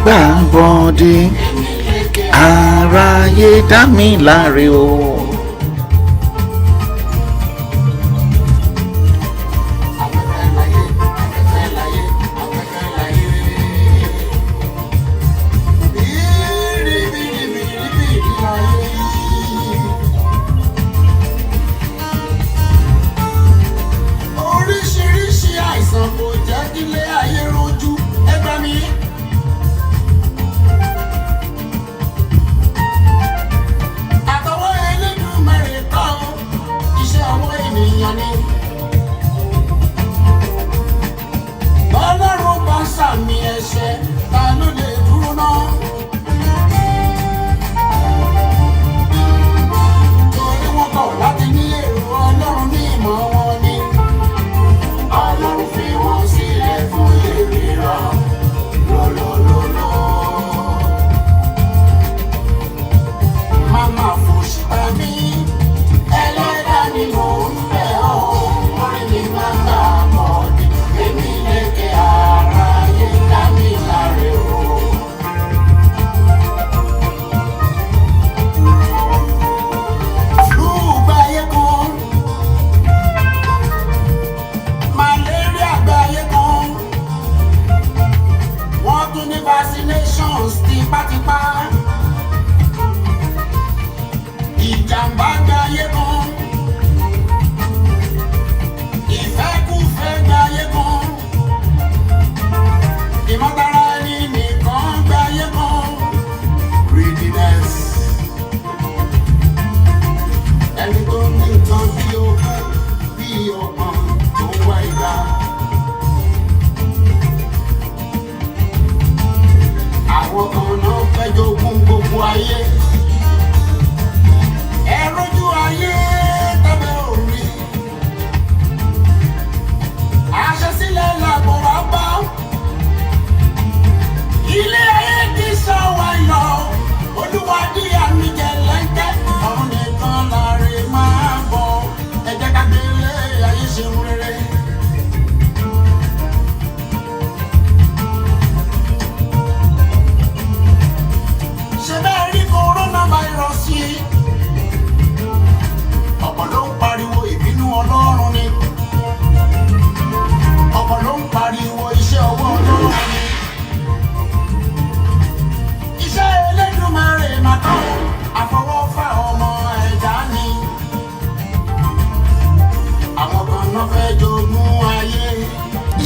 gbà bọ́dé aráyé dá mi láre o.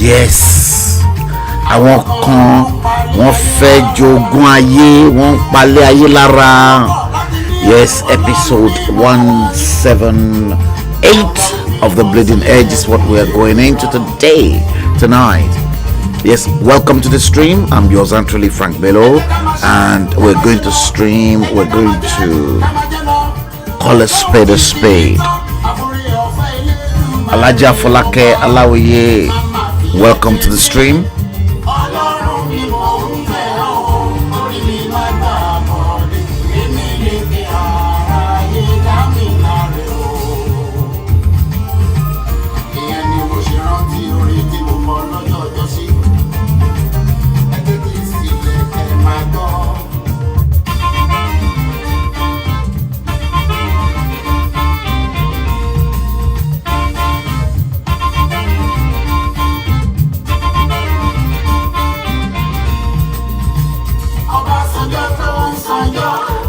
Yes, àwọn kan wọ́n fẹ́ jogún ayé, wọ́n palẹ̀ ayé lára. Yes, episode 178 of the Bleeding Edge is what we are going into tonight. Yes, welcome to the stream. I'm yours truly, Frank Bello, and we're going to stream. We're going to call a spade a spade. Alaja Folake Alawiye, welcome to the stream.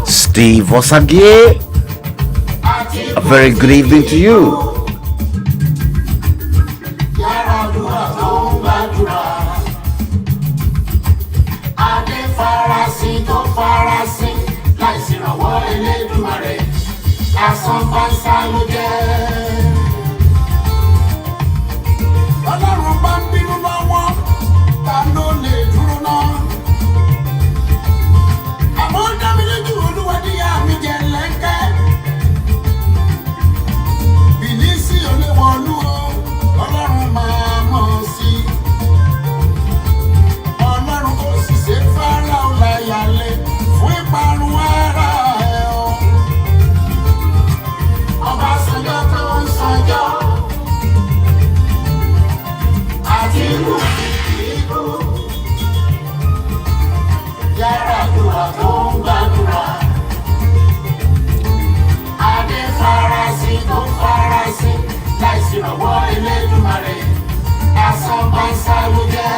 Steve Osagie, a very good evening to you. ìrànwọ́ Elédùmarè àsanbánsá ló jẹ́.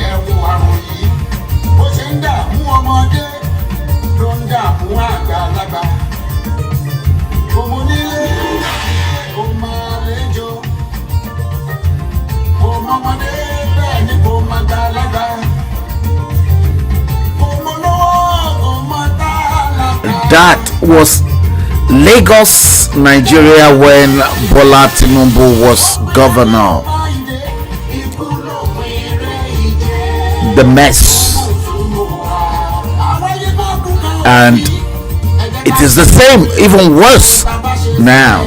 Ẹ wo àrùn yìí bó ṣe ń dààmú ọmọdé ló ń dààmú àgbàlagbà. Ọmọ nílé kò máa lẹ́jọ́, ọmọdé bẹ́ẹ̀ ni kò máa gbàlagbà. That was Lagos, Nigeria, when Bola Tinubu was governor. The mess. And it is the same, even worse now.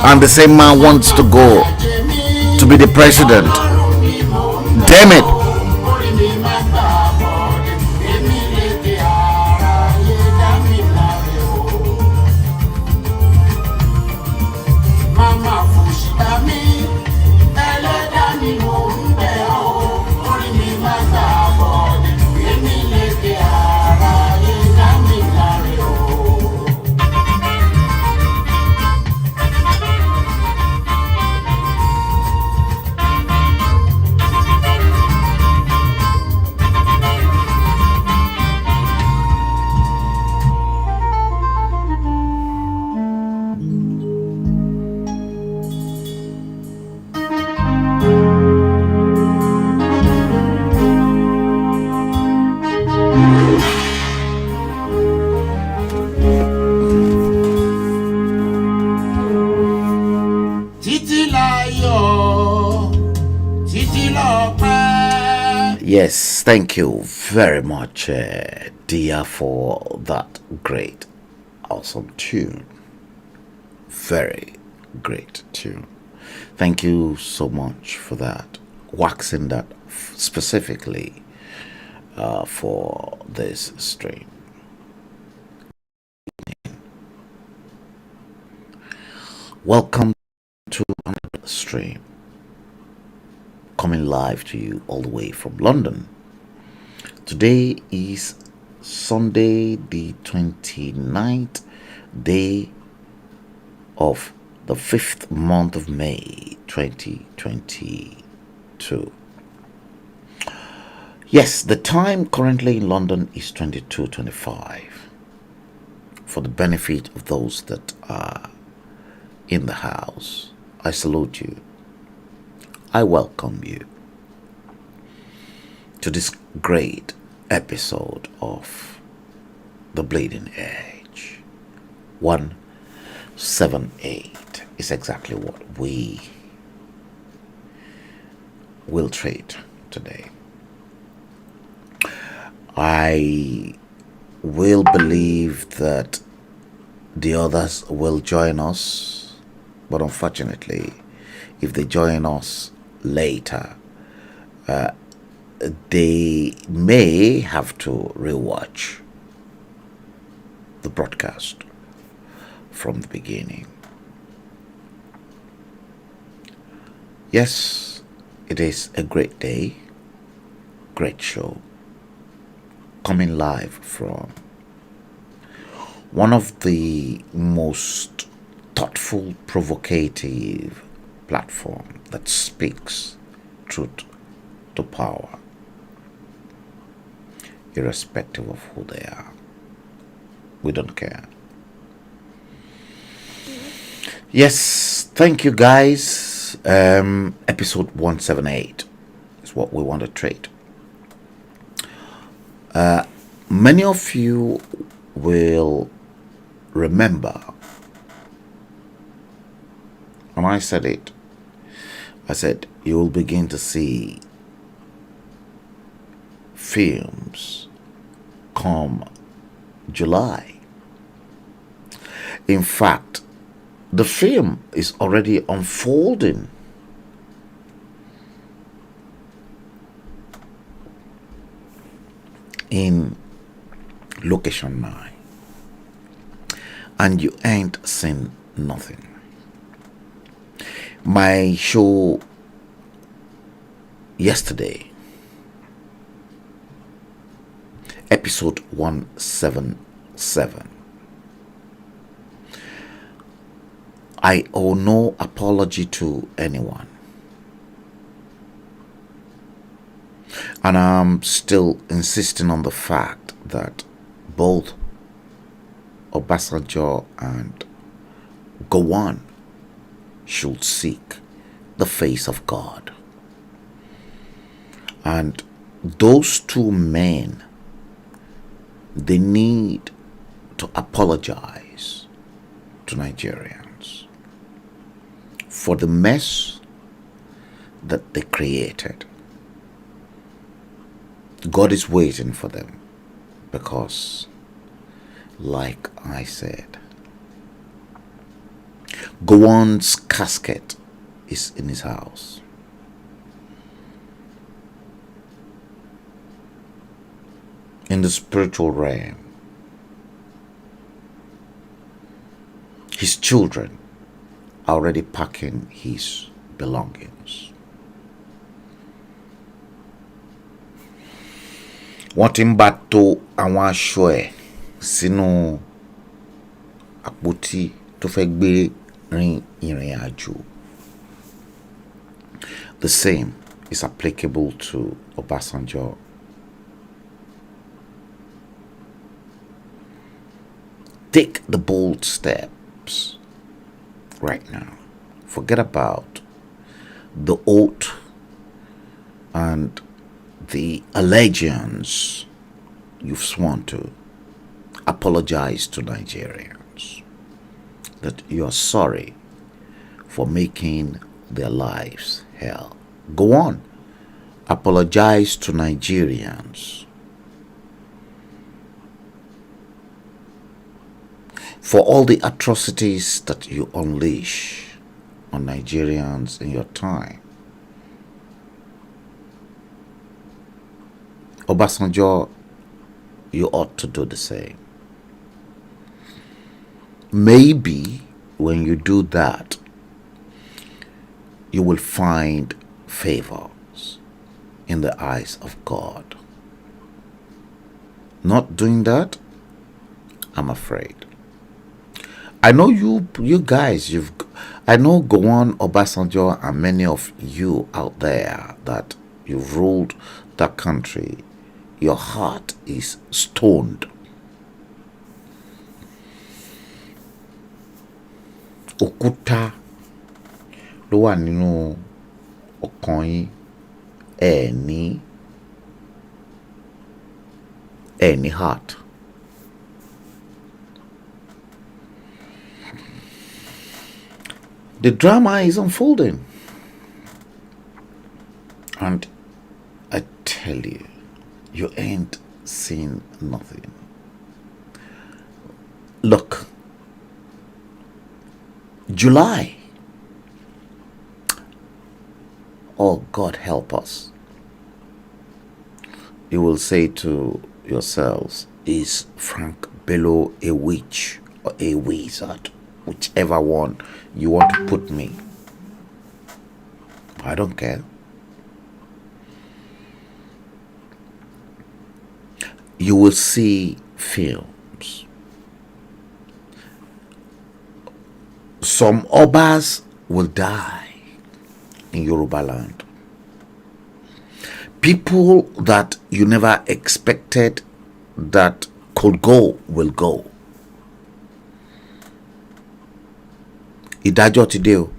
And the same man wants to go to be the president. Damn it. Yes, thank you very much, dear, for that great, awesome tune. Very great tune. Thank you so much for that. Waxing that specifically for this stream. Welcome to another stream, coming live to you all the way from London. Today is Sunday, the 29th day of the 5th month of May 2022. Yes, the time currently in London is 22:25. For the benefit of those that are in the house, I salute you. I welcome you to this great episode of The Bleeding Edge. 178 is exactly what we will trade today. I will believe that the others will join us, but unfortunately, if they join us later, they may have to rewatch the broadcast from the beginning. Yes, it is a great day, great show, coming live from one of the most thoughtful, provocative platform that speaks truth to power, irrespective of who they are. We don't care. Yes, thank you guys. Episode 178 is what we want to trade. Many of you will remember when I said it. I said you will begin to see films come July. In fact, the film is already unfolding. In location 9, and you ain't seen nothing. My show yesterday, episode 177, I owe no apology to anyone. And I'm still insisting on the fact that both Obasanjo and Gowon should seek the face of God. And those two men, they need to apologize to Nigerians for the mess that they created. God is waiting for them because, like I said, Gowon's casket is in his house. In the spiritual realm, his children are already packing his belongings. Wọ́n ti ń bá tó àwọn aṣọ ẹ̀ sínú àpótí tó fẹ́ gbé rin ìrìn àjò. The same is applicable to Obasanjo. Take the bold steps right now. Forget about the oath and the allegiance you've sworn to. Apologize to Nigerians that you are sorry for making their lives hell. Go on. Apologize to Nigerians for all the atrocities that you unleash on Nigerians in your time. Obasanjo, you ought to do the same. Maybe when you do that, you will find favors in the eyes of God. Not doing that, I'm afraid. I know you guys, I know Gowon, Obasanjo, and many of you out there that you've ruled that country. Your heart is stoned. Òkúta ló wà nínú ọkàn yín, ẹ ní heart. The drama is unfolding, and I tell you, you ain't seen nothing. Look, July. Oh, God help us. You will say to yourselves, is Frank Bello a witch or a wizard? Whichever one you want to put me. I don't care. You will see films. Some Obas will die in Yoruba land. People that you never expected that could go will go. Ìdájọ́ ti dé o.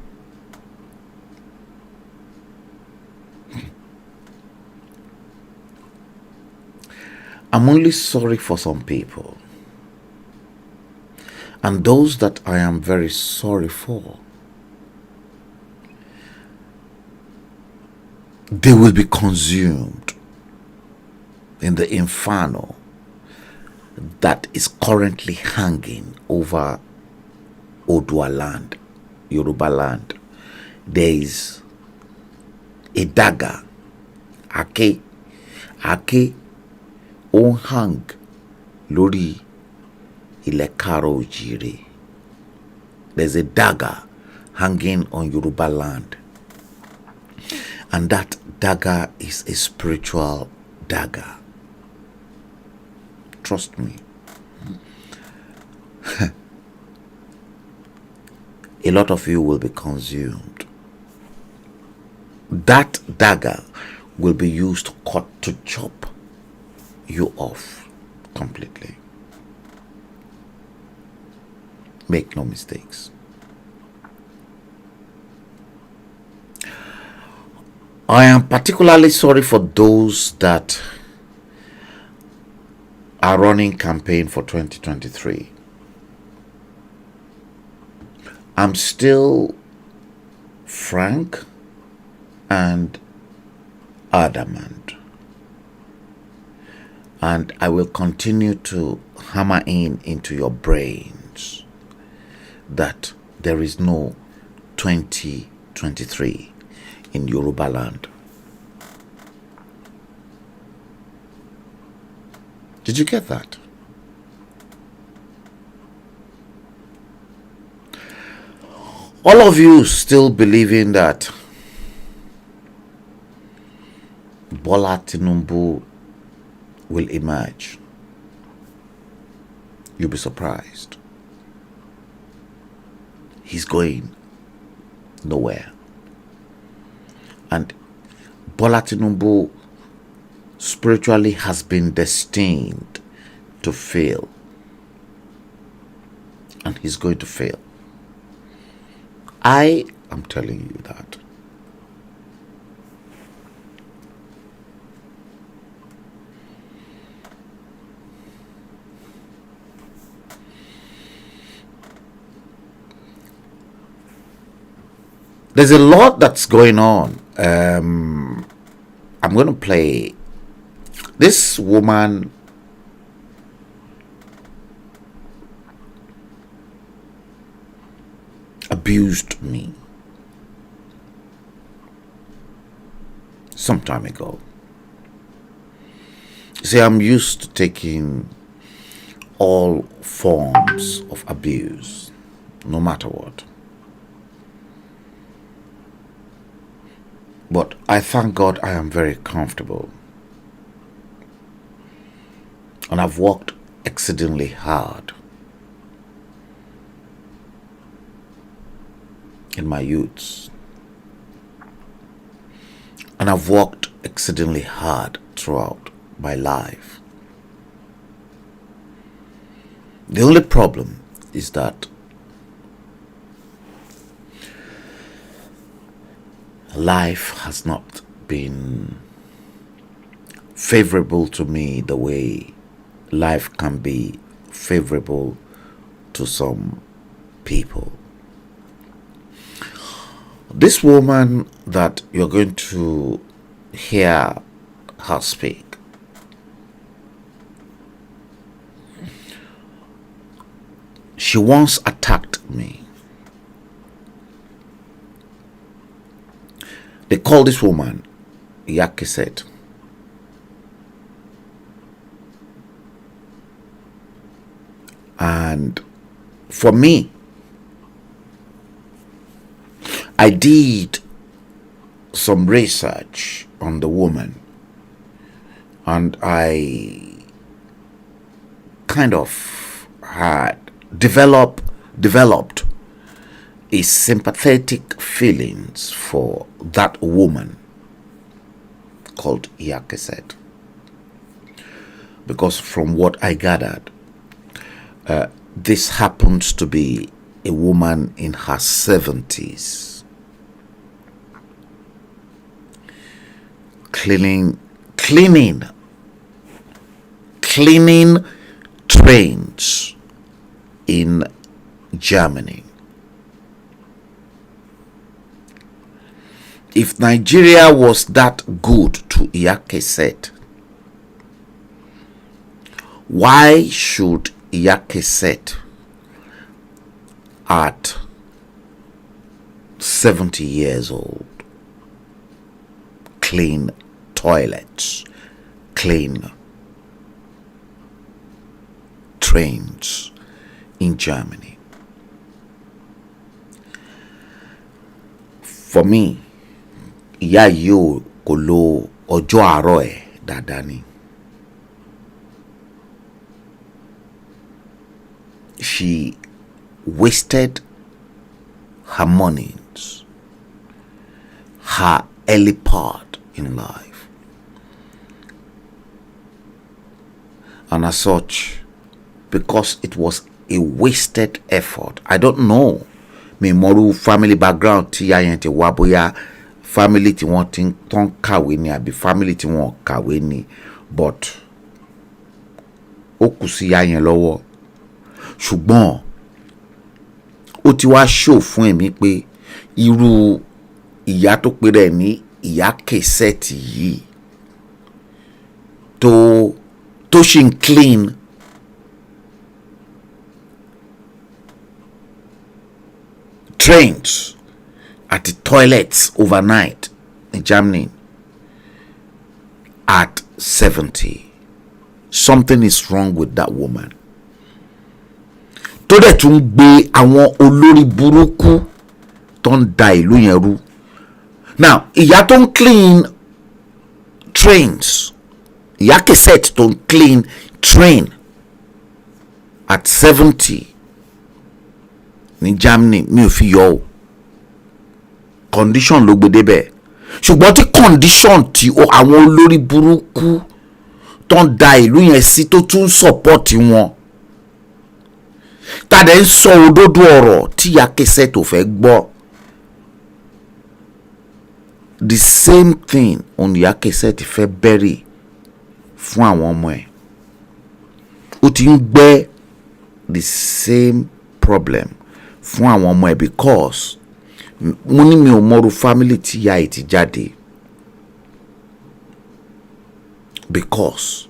I'm only sorry for some people. And those that I am very sorry for, they will be consumed in the inferno that is currently hanging over Odua land, Yoruba land. There is a dagger, ake, ó hang lórí ilẹ̀ Káàárọ̀ Oòjíire. There's a dagger hanging on Yoruba land, and that dagger is a spiritual dagger. Trust me. a lot of you will be consumed. That dagger will be used to chop you off completely. Make no mistakes. I am particularly sorry for those that are running campaign for 2023. I'm still frank and adamant, and I will continue to hammer into your brains that there is no 2023 in Yoruba land. Did you get that? All of you still believing that Bola Tinubu will emerge, you'll be surprised. He's going nowhere. And Bola Tinubu spiritually has been destined to fail. And he's going to fail. I am telling you that. There's a lot that's going on. I'm going to play this woman. Abused me some time ago. See, I'm used to taking all forms of abuse, no matter what. But I thank God I am very comfortable. And I've worked exceedingly hard in my youths. And I've worked exceedingly hard throughout my life. The only problem is that life has not been favorable to me the way life can be favorable to some people. This woman that you're going to hear her speak, she once attacked me. They call this woman Yakiset. And for me, I did some research on the woman, and I kind of had developed a sympathetic feelings for that woman called Yakiset, because from what I gathered, this happens to be a woman in her 70s, cleaning trains in Germany. If Nigeria was that good to Yakiset, why should Yakiset at 70 years old clean toilets, clean trains in Germany? For me, ìyá yìí kò lo ọjọ́ àárọ̀ ẹ̀ dáadáa ni. She wasted her mornings, her early part in life. And as such, because it was a wasted effort, I don't know, mi moru family background ti ya yen ti wa bóyá family tí wọ́n ti tán kàwé ni àbí family tí wọ́n kàwé ni, but ó kù sí ya yẹn lọ́wọ́. Ṣùgbọ́n ó ti wá show fún èmi pé irú ìyá tó pe rẹ̀ ní ìyá kẹsẹ̀tì yìí tó ṣì ń clean trains at the toilets overnight in Germany at 70. Something is wrong with that woman. Tó dẹ̀ tún gbé àwọn olórí burúkú tó ń da ìlú yẹn rú. Now, ìyá tó ń clean trains, ìyá cassette tó ń clean train at 70 ní Germany, mi ò fi yọ o. Condition ló gbé débẹ̀. Ṣùgbọ́n tí condition tí àwọn olórí burúkú tó ń da ìlú yẹn sí tó tún support wọn, tàdé ń sọ òdodo ọ̀rọ̀ tí ìyá cassette ò fẹ́ gbọ́. The same thing on ìyá cassette fẹ́ bẹ̀rẹ̀ fún àwọn ọmọ ẹ̀. Ó ti ń gbé the same problem fún àwọn ọmọ ẹ̀, because mo ní mi ò mọ̀rú family tí ìyá ẹ̀ ti jáde. Because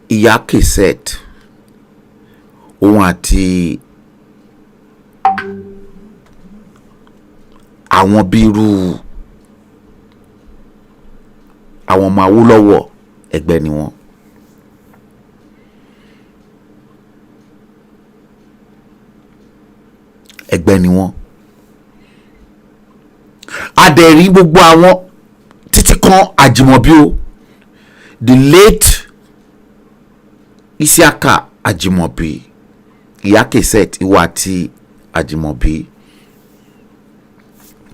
ìyá cassette òun àti àwọn bírú àwọn ọmọ Awólọ́wọ̀ ẹgbẹ́ ni wọ́n. Ẹgbẹ́ ni wọ́n. Adẹ̀rí gbogbo àwọn títí kan Àjìmọ̀bí o, the late Isiaka Àjìmọ̀bí, ìyá cassette ìwà àti Àjìmọ̀bí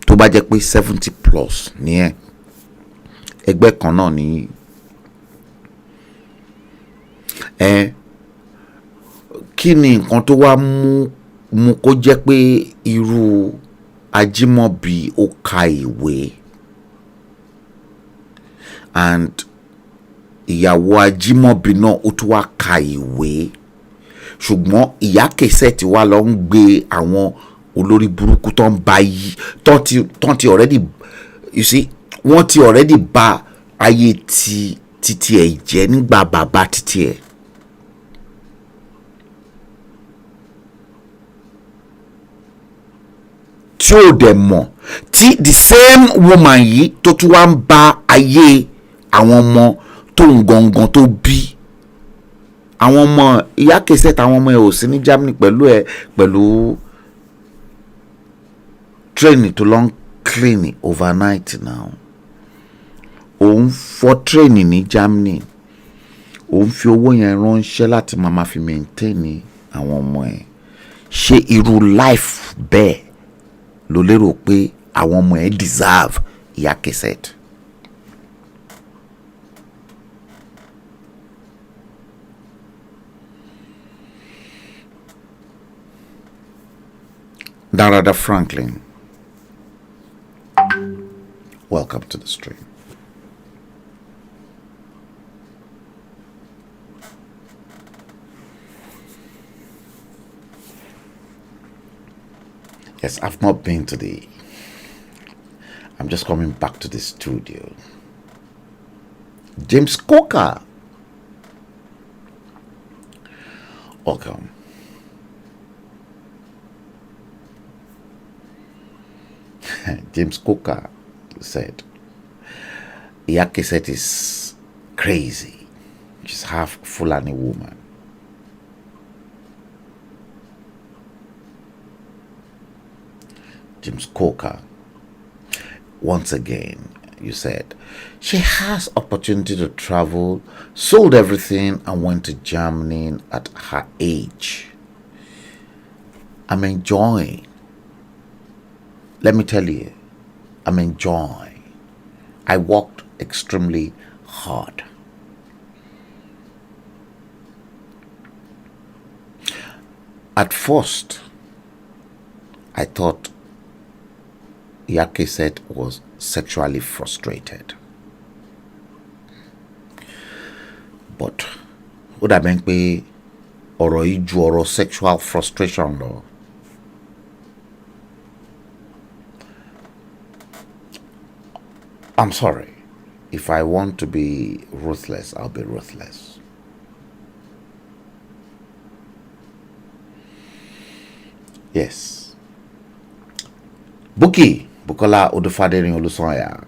tó bá jẹ́ pé 70 plus ní ẹ̀, ẹgbẹ́ kan náà ní kí ni nǹkan tó wá mú kó jẹ́ pé irú Àjìmọ̀bí ó ka ìwé, and ìyàwó Àjìmọ̀bí náà ó tún wá ka ìwé, ṣùgbọ́n ìyá cassette wá lọ ń gbé àwọn olórí burúkú tó ń bá yí tó ti already, you see, wọ́n ti already bá ayé títí ẹ̀ jẹ́ nígbà bàbá títí ẹ̀. Tí ó dẹ̀ mọ̀ tí the same woman yìí tó tún wá ń bá ayé àwọn ọmọ tó ń gangan tó bí. Àwọn ọmọ ìyá cassette, àwọn ọmọ ẹ̀ ò sí ní Germany pẹ̀lú train tó long clean overnight now. Òun fọ train ní Germany, òun fi owó yẹn ránṣẹ́ láti máa fi maintain àwọn ọmọ ẹ̀. Ṣé irú life bẹ́ẹ̀ ló lérò pé àwọn ọmọ ẹ̀ deserve ìyá cassette? Darada Franklin, welcome to the stream. Yes, I've not been to I'm just coming back to the studio. James Coker, welcome. James Coker said, ìyá cassette is crazy. She's half Fulani woman. James Coker, once again, you said, she has opportunity to travel, sold everything and went to Germany at her age. I'm enjoying. Let me tell you, I'm enjoying. I worked extremely hard. At first, I thought Yakeset was sexually frustrated. But would I mean pé ọ̀rọ̀ yìí ju ọ̀rọ̀ sexual frustration lọ? I'm sorry. If I want to be ruthless, I'll be ruthless. Yes. Bukola Odufadering Olusoya.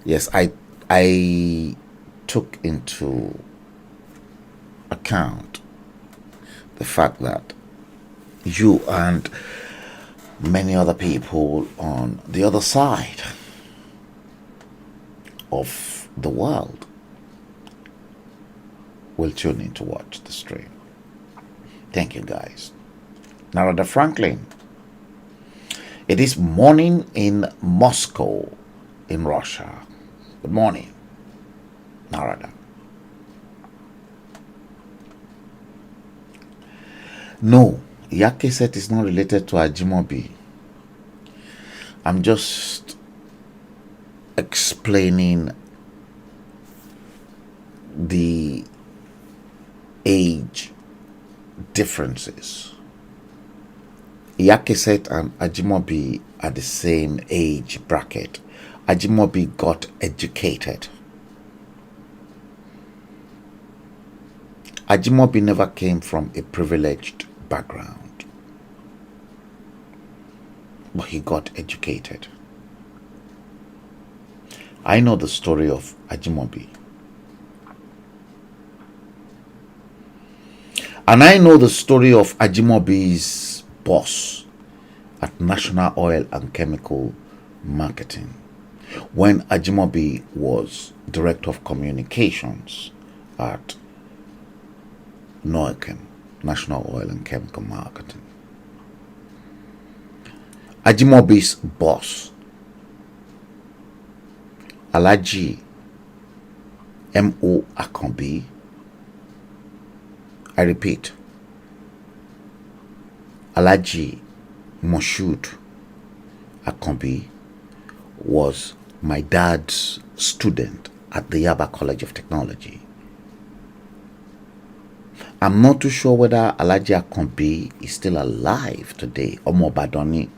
Yes, I took into account the fact that you and many other people on the other side of the world will tune in to watch the stream. Thank you, guys. Narada Franklin. It is morning in Moscow, in Russia. Good morning, Narada. No, Yakeset is not related to Ajimobi. I'm just explaining the age differences. Yakeset and Ajimobi are the same age bracket. Ajimobi got educated. Ajimobi never came from a privileged background, but he got educated. I know the story of Ajimobi. And I know the story of Ajimobi's boss at National Oil and Chemical Marketing when Ajimobi was Director of Communications at NOACM, National Oil and Chemical Marketing. Ajimobi's boss, Alhaji M.O. Akanbi, I repeat, Alhaji Moshood Akanbi was my dad's student at the Yaba College of Technology. I'm not too sure whether Alhaji Akanbi is still alive today, Omo Badoni.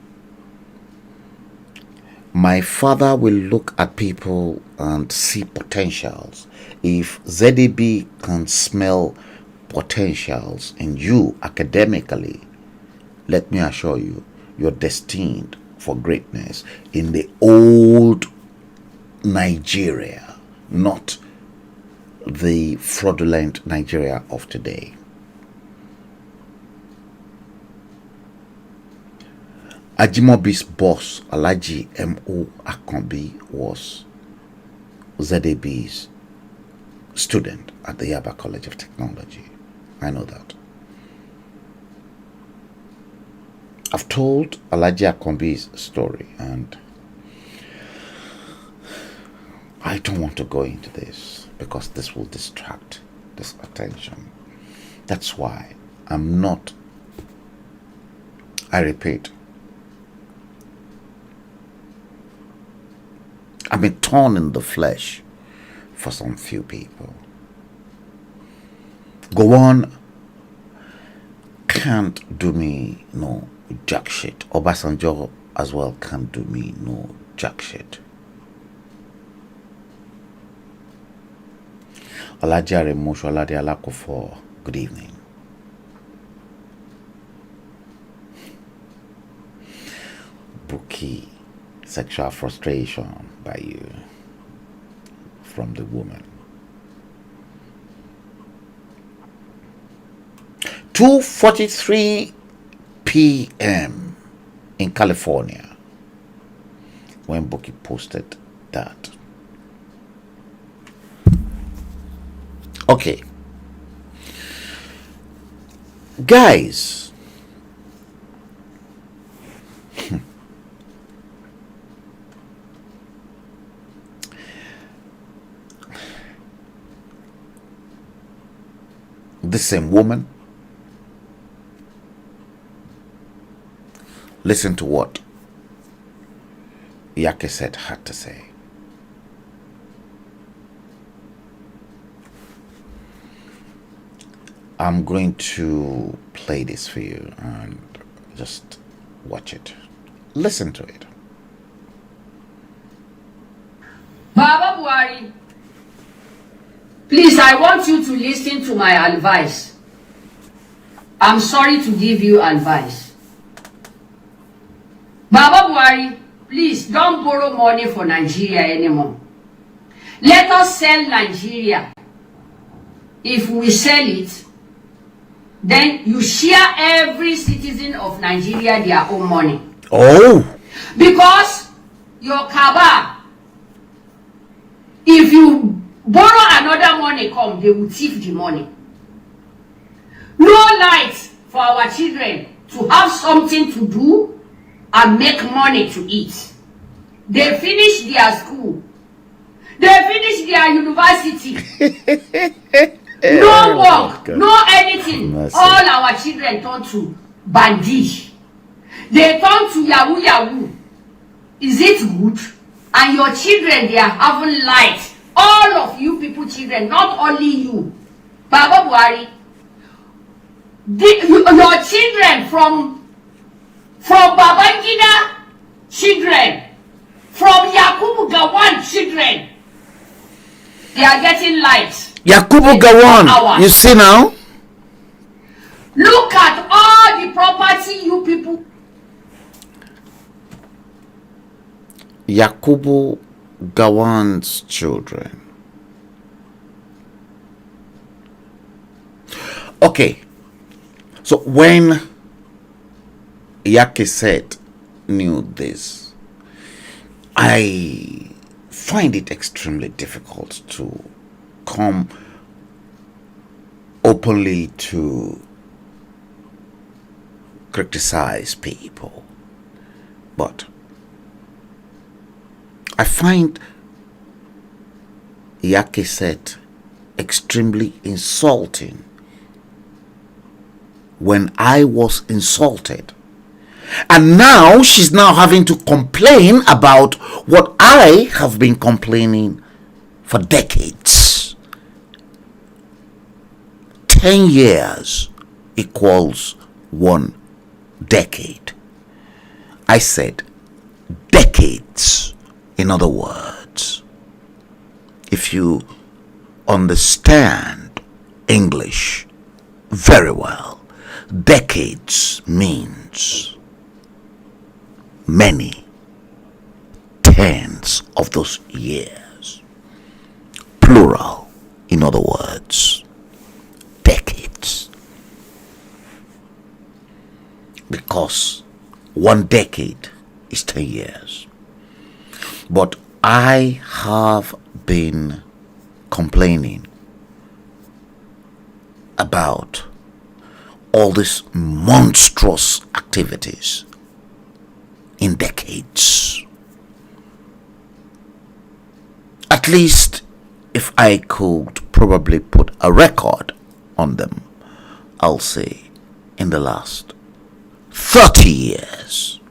My father will look at people and see potentials. If ZDB can smell potentials in you academically, let me assure you, you're destined for greatness in the old Nigeria, not the fraudulent Nigeria of today. Ajimobi's boss, Alhaji M.O. Akanbi, was ZAB's student at the Yaba College of Technology. I know that. I've told Alhaji Akanbi's story, and I don't want to go into this because this will distract this attention. That's why I'm not, I repeat, I've been torn in the flesh for some few people. Go on can't do me no jack shit. Obasanjo as well can't do me no jack shit. Alhaji Aremu Sholade Alakofo, good evening. Buki, sexual frustration by you from the woman. 2:43 p.m. in California when Buki posted that. Okay, guys, this same woman. Listen to what Yakeset had to say. I'm going to play this for you and just watch it. Listen to it. Baba Buhari, please, I want you to listen to my advice. I'm sorry to give you advice. Baba Buhari, please don't borrow money for Nigeria anymore. Let us sell Nigeria. If we sell it, then you share every citizen of Nigeria their own money. Oh! Because your Kaba, if you borrow another money come, they will thief the money. No light for our children to have something to do and make money to eat. They finish their school. They finish their university. No work, no anything. Mercy. All our children turn to bandit. They turn to yahoo yahoo. Is it good? And your children, they are having light. All of you people children, not only you. Baba Buhari, your children from Babangida children, from Yakubu Gawan children, they are getting light. Yakubu Gawan, you see now? Look at all the property you people. Yakubu Gawan's children. Okay, so when Yakeset knew this, I find it extremely difficult to come openly to criticize people, but I find Yakeset extremely insulting when I was insulted. And now she's now having to complain about what I have been complaining for decades. 10 years equals 1 decade. I said decades. In other words, if you understand English very well, decades means many tens of those years. Plural, in other words, decades. Because 1 decade is 10 years. But I have been complaining about all these monstrous activities in decades. At least if I could probably put a record on them, I'll say in the last 30 years,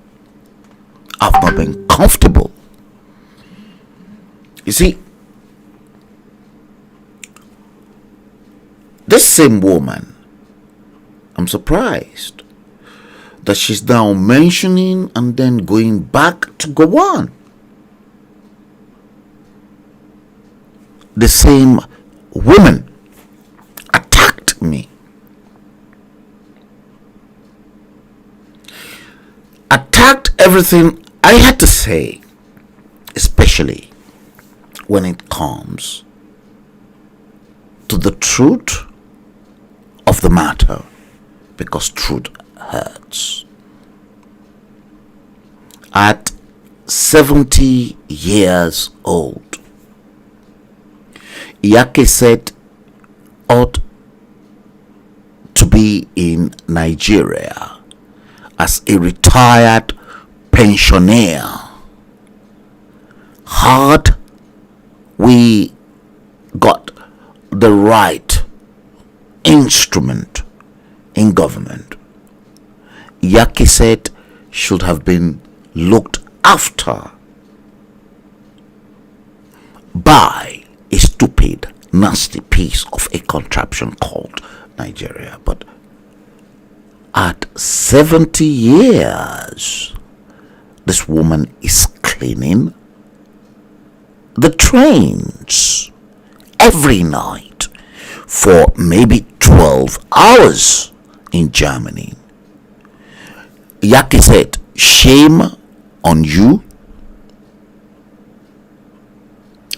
I've not been comfortable. You see, this same woman, I'm surprised that she's now mentioning and then going back to go on. The same woman attacked me. Attacked everything I had to say, especially when it comes to the truth of the matter, because truth hurts. At 70 years old, Yakeset ought to be in Nigeria as a retired pensioner. Had we got the right instrument in government. Yaki said should have been looked after by a stupid, nasty piece of a contraption called Nigeria. But at 70 years, this woman is cleaning the trains every night for maybe 12 hours in Germany. Yaki said, shame on you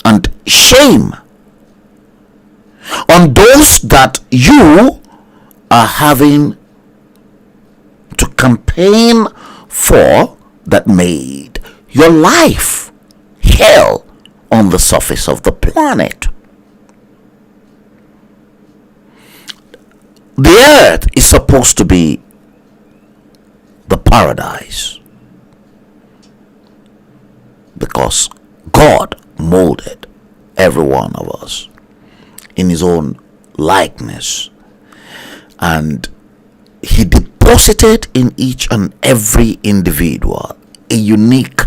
and shame on those that you are having to campaign for, that made your life hell on the surface of the planet. The earth is supposed to be the paradise because God molded every one of us in his own likeness, and he deposited in each and every individual a unique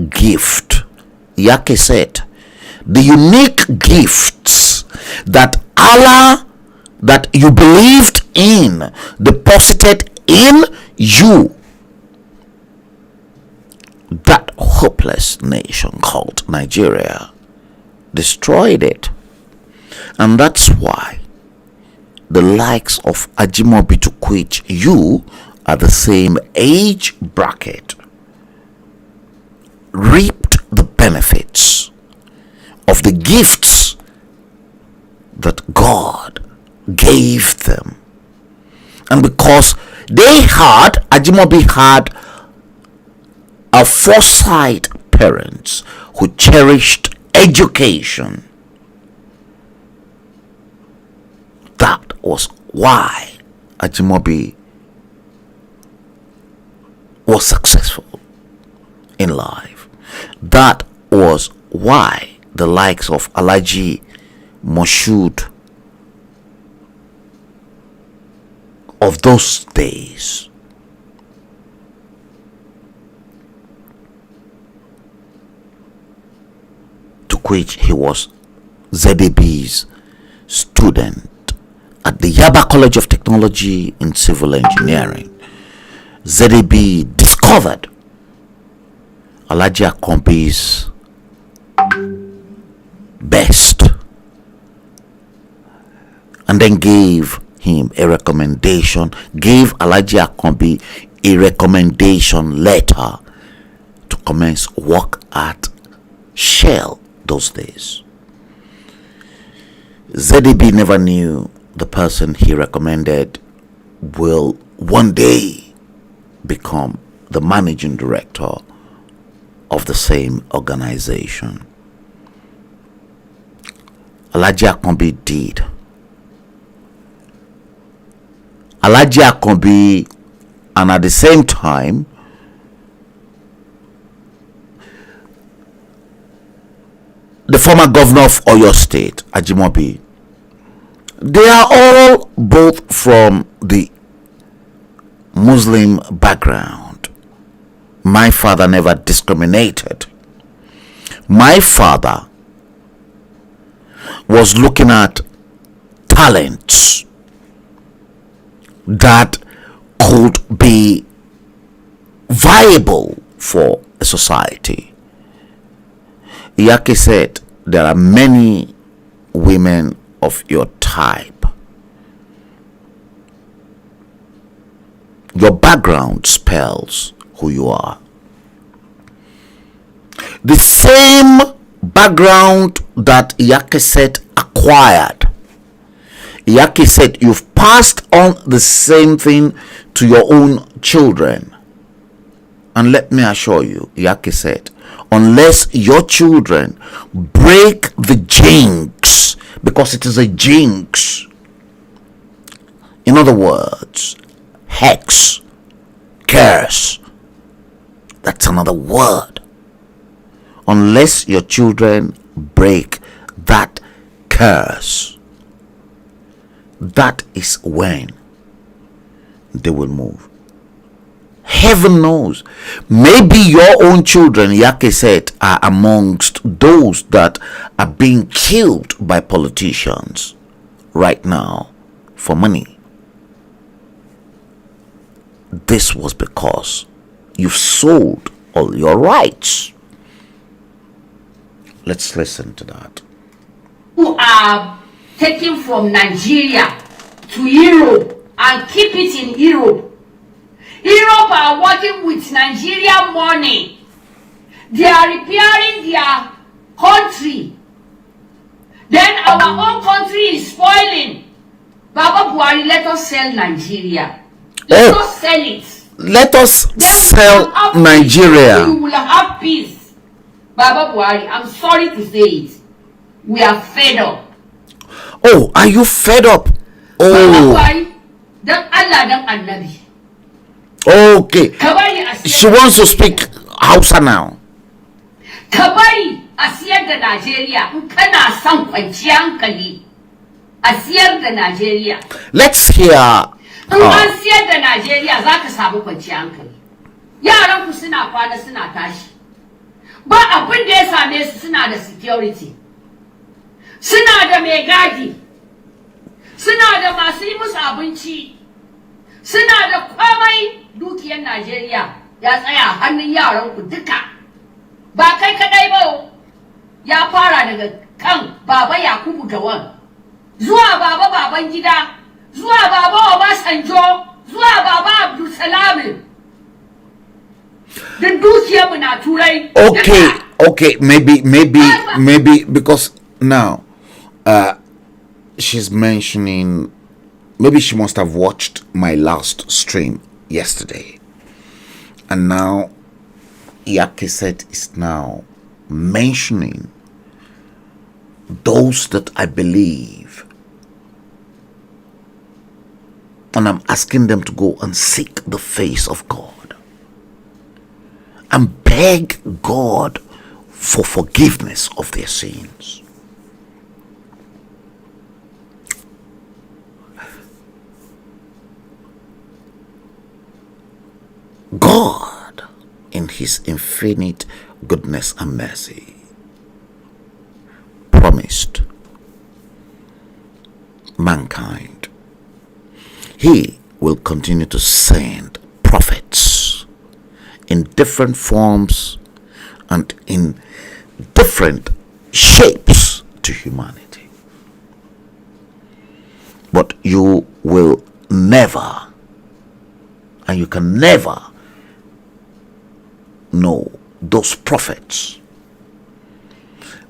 gift. Yake said, the unique gifts that Allah, that you believed in, deposited in you. That hopeless nation called Nigeria destroyed it. And that's why the likes of Ajimobi, to which you are the same age bracket, reaped the benefits of the gifts that God gave them. And because Ajimobi had a foresight parents who cherished education, that was why Ajimobi was successful in life. That was why the likes of Alhaji Moshood of those days to which he was ZDB's student at the Yaba College of Technology in Civil Engineering. ZDB discovered Alhaji Akombi's best and then gave him a recommendation, gave Alhaji Akombi a recommendation letter to commence work at Shell those days. ZDB never knew the person he recommended will one day become the managing director of the same organization. Alhaji Akombi did. Alhaji Akombi, and at the same time, the former governor of Oyo State, Ajimobi, they are all both from the Muslim background. My father never discriminated. My father was looking at talents that could be viable for a society. Yaki said, there are many women of your type. Your background spells who you are. The same background that Yaki said acquired. Yaki said, you've passed on the same thing to your own children. And let me assure you, Yaki said, unless your children break the jinx, because it is a jinx, in other words, hex, curse, that's another word. Unless your children break that curse, that is when they will move. Heaven knows. Maybe your own children, Yake said, are amongst those that are being killed by politicians right now for money. This was because you've sold all your rights. Let's listen to that. Who are taken from Nigeria to Europe and keep it in Europe. Europe are working with Nigerian money. They are repairing their country. Then our own country is spoiling. Baba Buhari, let us sell Nigeria. Let us sell it. Let us Then sell Nigeria. We will have peace. Baba Buhari, I'm sorry to say it. We are fed up. Oh, are you fed up? Baba Oh, Buhari, dan Allah dan Annabi. okay. Kabari a She siyar wants da to speak Hausa now. Kabari a siyar da Najeriya in kana son kwanciyar hankali. A siyar da Najeriya. Let's hear. In an siyar da Najeriya za ka samu kwanciyar hankali. Yaran ku suna kwana suna tashi. Ba abin da ya same su, suna da security. Suna da mai gadi. Suna da masu yi musu abinci. Suna da komai. Dukiyar Najeriya ya tsaya hannun yaran ku duka. Ba kai kadai ba. Ya fara daga kan Baba Yakubu Gawan zuwa Baba Babangida, zuwa Baba Obasanjo, zuwa Baba Abdulsalam. The dukiyar mu na Turai. Okay, maybe because now she's mentioning, maybe she must have watched my last stream yesterday, and now Yakiset is now mentioning those that I believe, and I'm asking them to go and seek the face of God and beg God for forgiveness of their sins. God, in his infinite goodness and mercy, promised mankind he will continue to send prophets in different forms and in different shapes to humanity. But you will never, and you can never know those prophets,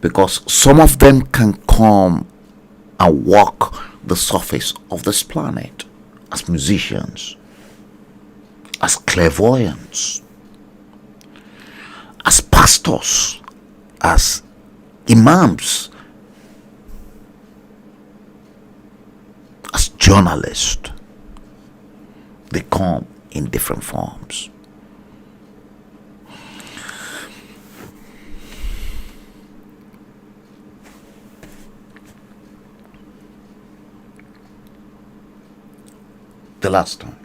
because some of them can come and walk the surface of this planet as musicians, as clairvoyants, as pastors, as imams, as journalists. They come in different forms. The last time,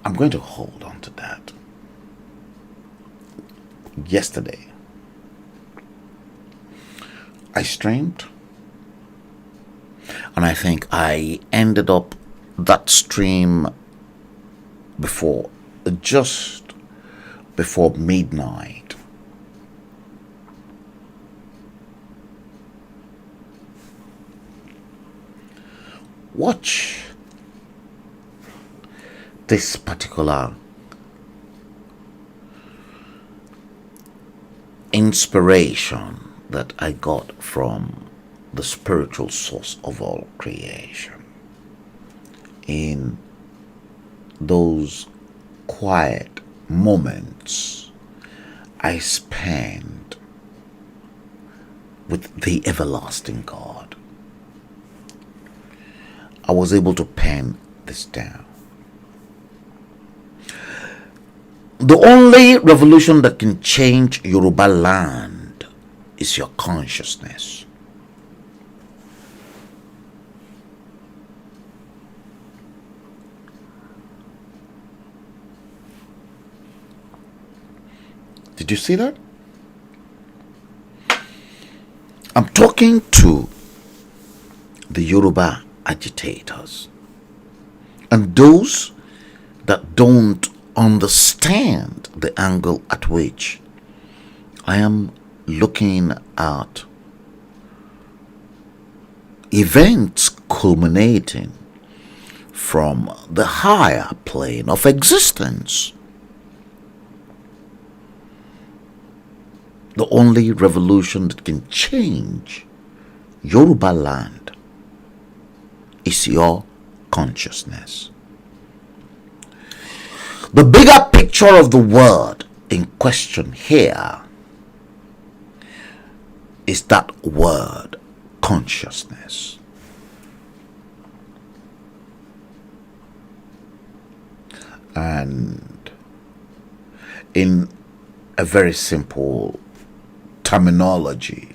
I'm going to hold on to that. Yesterday, I streamed, and I think I ended up that stream just before midnight. Watch this particular inspiration that I got from the spiritual source of all creation in those quiet moments I spend with the everlasting God. I was able to pen this down. The only revolution that can change Yoruba land is your consciousness. Did you see that? I'm talking to the Yoruba agitators and those that don't understand the angle at which I am looking at events culminating from the higher plane of existence. The only revolution that can change Yoruba land is your consciousness. The bigger picture of the word in question here is that word consciousness. And in a very simple terminology,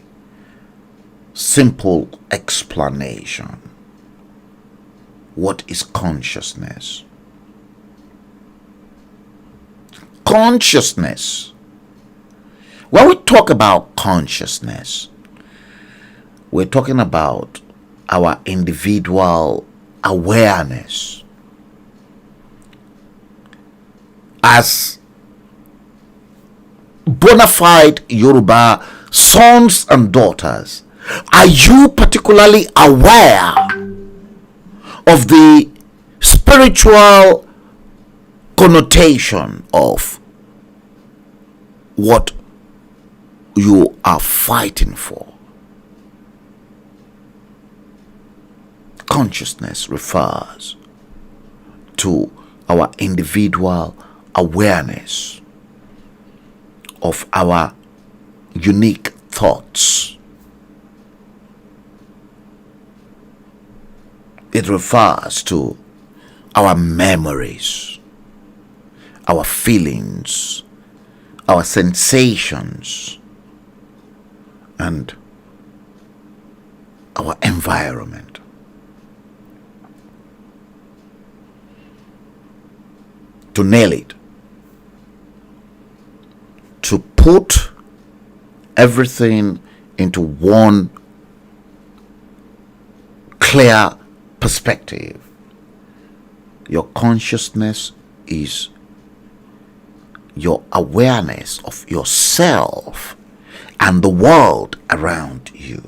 simple explanation, what is consciousness? Consciousness. When we talk about consciousness, we're talking about our individual awareness as bona fide Yoruba sons and daughters. Are you particularly aware of the spiritual connotation of what you are fighting for? Consciousness refers to our individual awareness of our unique thoughts. It refers to our memories, our feelings, our sensations, and our environment. To nail it, to put everything into one clear perspective, your consciousness is your awareness of yourself and the world around you.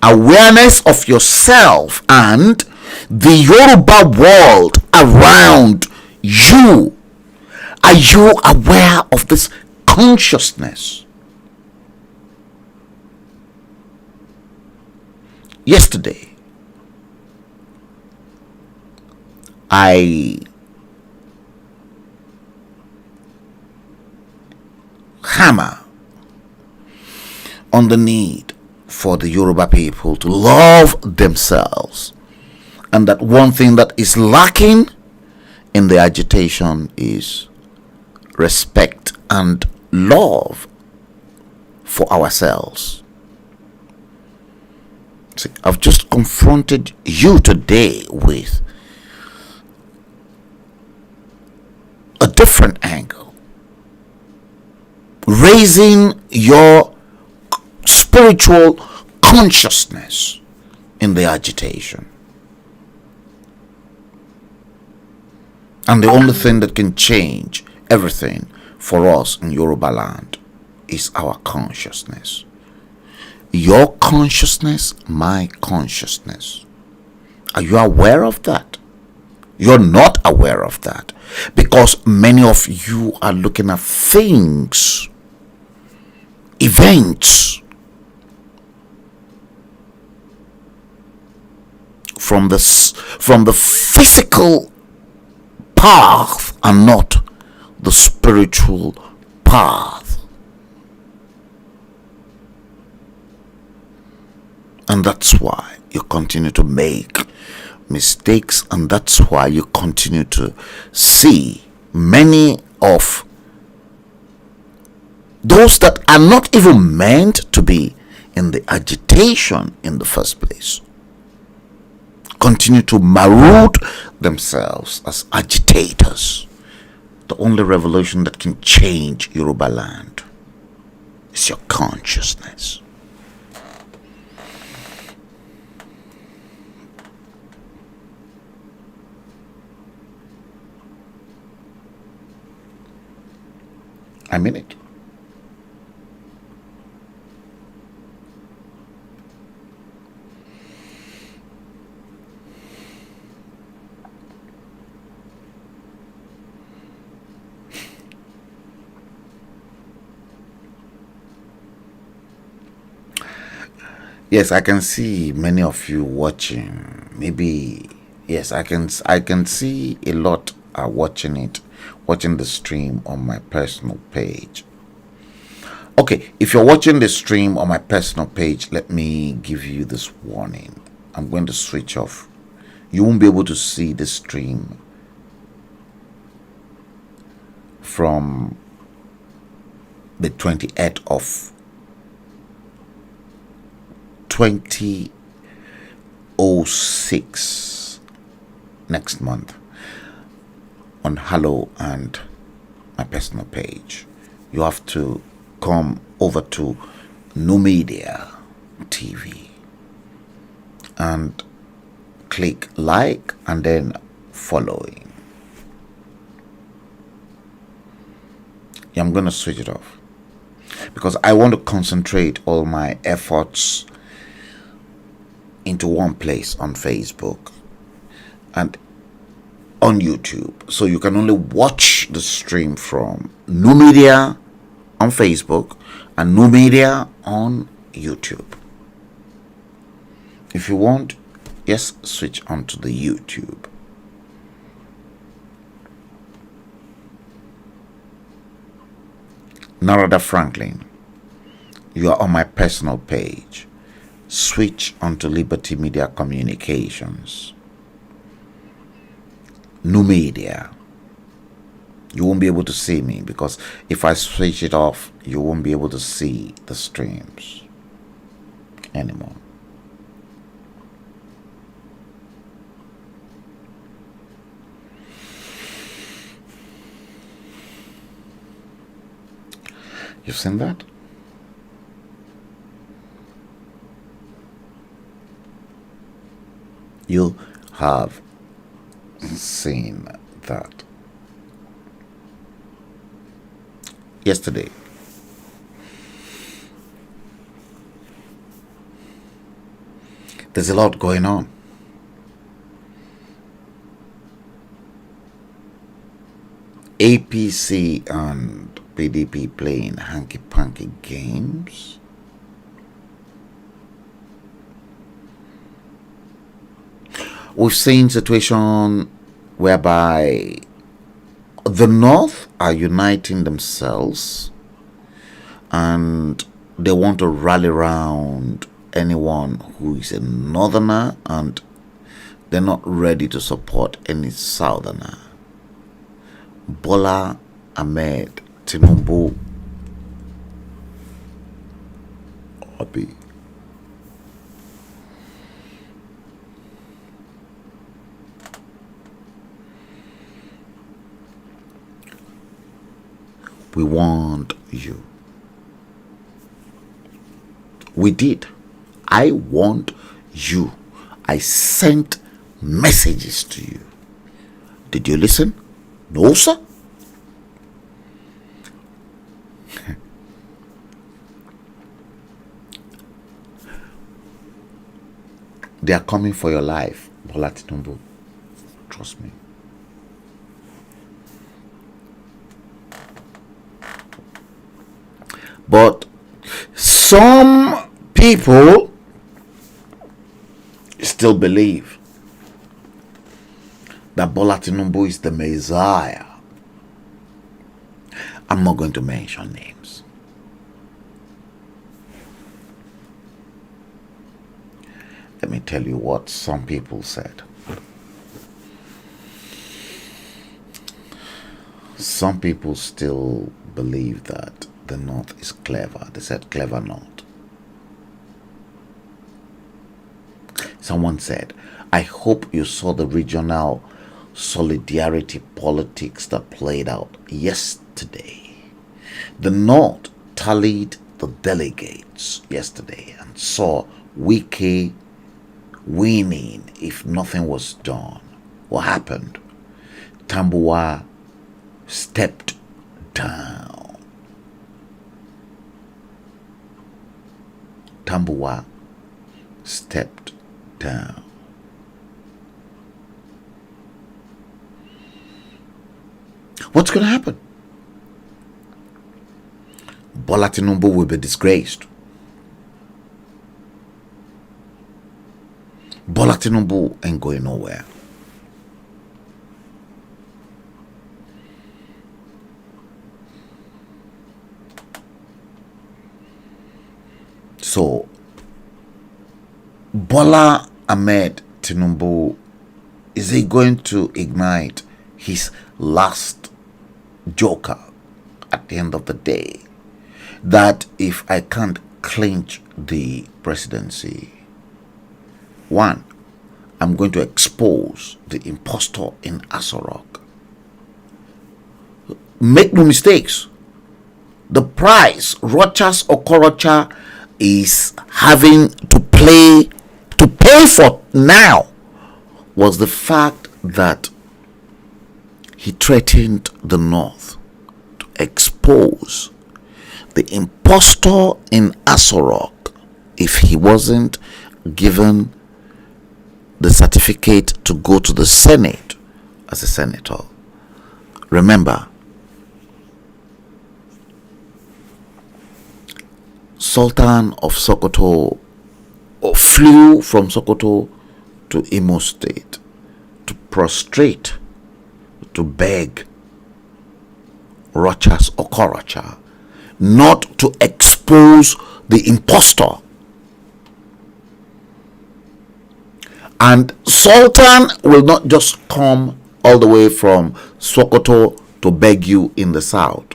Awareness of yourself and the Yoruba world around you. Are you aware of this consciousness? Yesterday, I hammer on the need for the Yoruba people to love themselves, and that one thing that is lacking in the agitation is respect and love for ourselves. See, I've just confronted you today with a different angle, raising your spiritual consciousness in the agitation. And the only thing that can change everything for us in Yoruba land is our consciousness. Your consciousness, my consciousness. Are you aware of that? You're not aware of that because many of you are looking at things, events, from the physical path and not the spiritual path. And that's why you continue to make mistakes, and that's why you continue to see many of those that are not even meant to be in the agitation in the first place continue to maroon themselves as agitators The only revolution that can change Yoruba land is your consciousness. I mean it. Yes, I can see many of you watching. Maybe yes, I can see a lot are watching it, watching the stream on my personal page. Okay, if you're watching the stream on my personal page, let me give you this warning. I'm going to switch off. You won't be able to see the stream from the 28th of 2006 next month on HALLO and my personal page. You have to come over to NuMediaTV and click like and then following. Yeah, I'm going to switch it off because I want to concentrate all my efforts into one place on Facebook and on YouTube. So you can only watch the stream from NuMedia on Facebook and NuMedia on YouTube. If you want, yes, switch on to the YouTube. Narada Franklin, you are on my personal page. Switch onto Liberty Media Communications. NuMedia. You won't be able to see me because if I switch it off, you won't be able to see the streams anymore. You've seen that? You have seen that. Yesterday, there's a lot going on. APC and PDP playing hanky-panky games. We've seen situation whereby the North are uniting themselves and they want to rally around anyone who is a Northerner, and they're not ready to support any Southerner. Bola Ahmed Tinubu Obi. We want you. We did. I want you. I sent messages to you. Did you listen? No, sir. They are coming for your life, Bola Tinubu. Trust me. But some people still believe that Bola Tinubu is the Messiah. I'm not going to mention names. Let me tell you what some people said. Some people still believe that the North is clever. They said clever North. Someone said, I hope you saw the regional solidarity politics that played out yesterday. The North tallied the delegates yesterday and saw Wike winning if nothing was done. What happened? Tambuwa stepped down. Tambuwa stepped down. What's going to happen? Bola Tinubu will be disgraced. Bola Tinubu ain't going nowhere. So, Bola Ahmed Tinubu, is he going to ignite his last joker at the end of the day? That if I can't clinch the presidency, one, I'm going to expose the impostor in Asorok. Make no mistakes. The price Rochas Okorocha is having to pay for now was the fact that he threatened the North to expose the impostor in Asorok if he wasn't given the certificate to go to the Senate as a senator. Remember, Sultan of Sokoto flew from Sokoto to Imo State to prostrate, to beg Rochas Okorocha not to expose the impostor. And Sultan will not just come all the way from Sokoto to beg you in the south.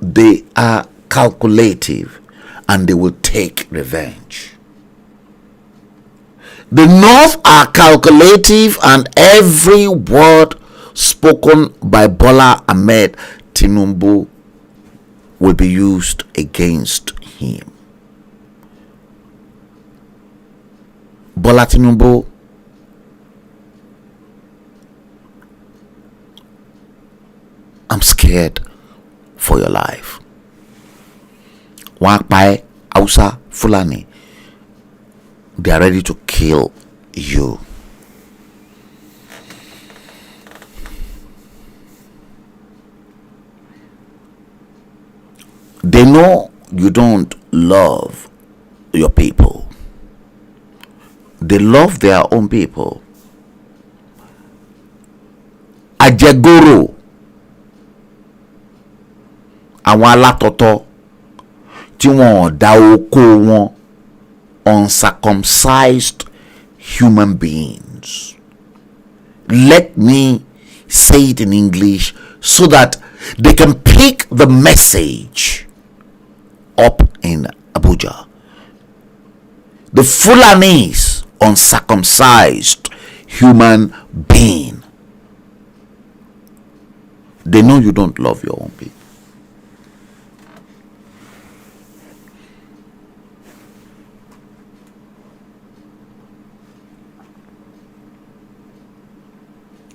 They are calculative and they will take revenge. The North are calculative, and every word spoken by Bola Ahmed Tinubu will be used against him. Bola Tinubu, I'm scared for your life. Wakpai, Hausa, Fulani, they are ready to kill you. They know you don't love your people. They love their own people. Ajegoro, àwọn alátọ̀tọ̀ tí wọ́n dá oko wọn, uncircumcised human beings. Let me say it in English so that they can pick the message up in Abuja. The Fulanis, uncircumcised human being. They know you don't love your own people.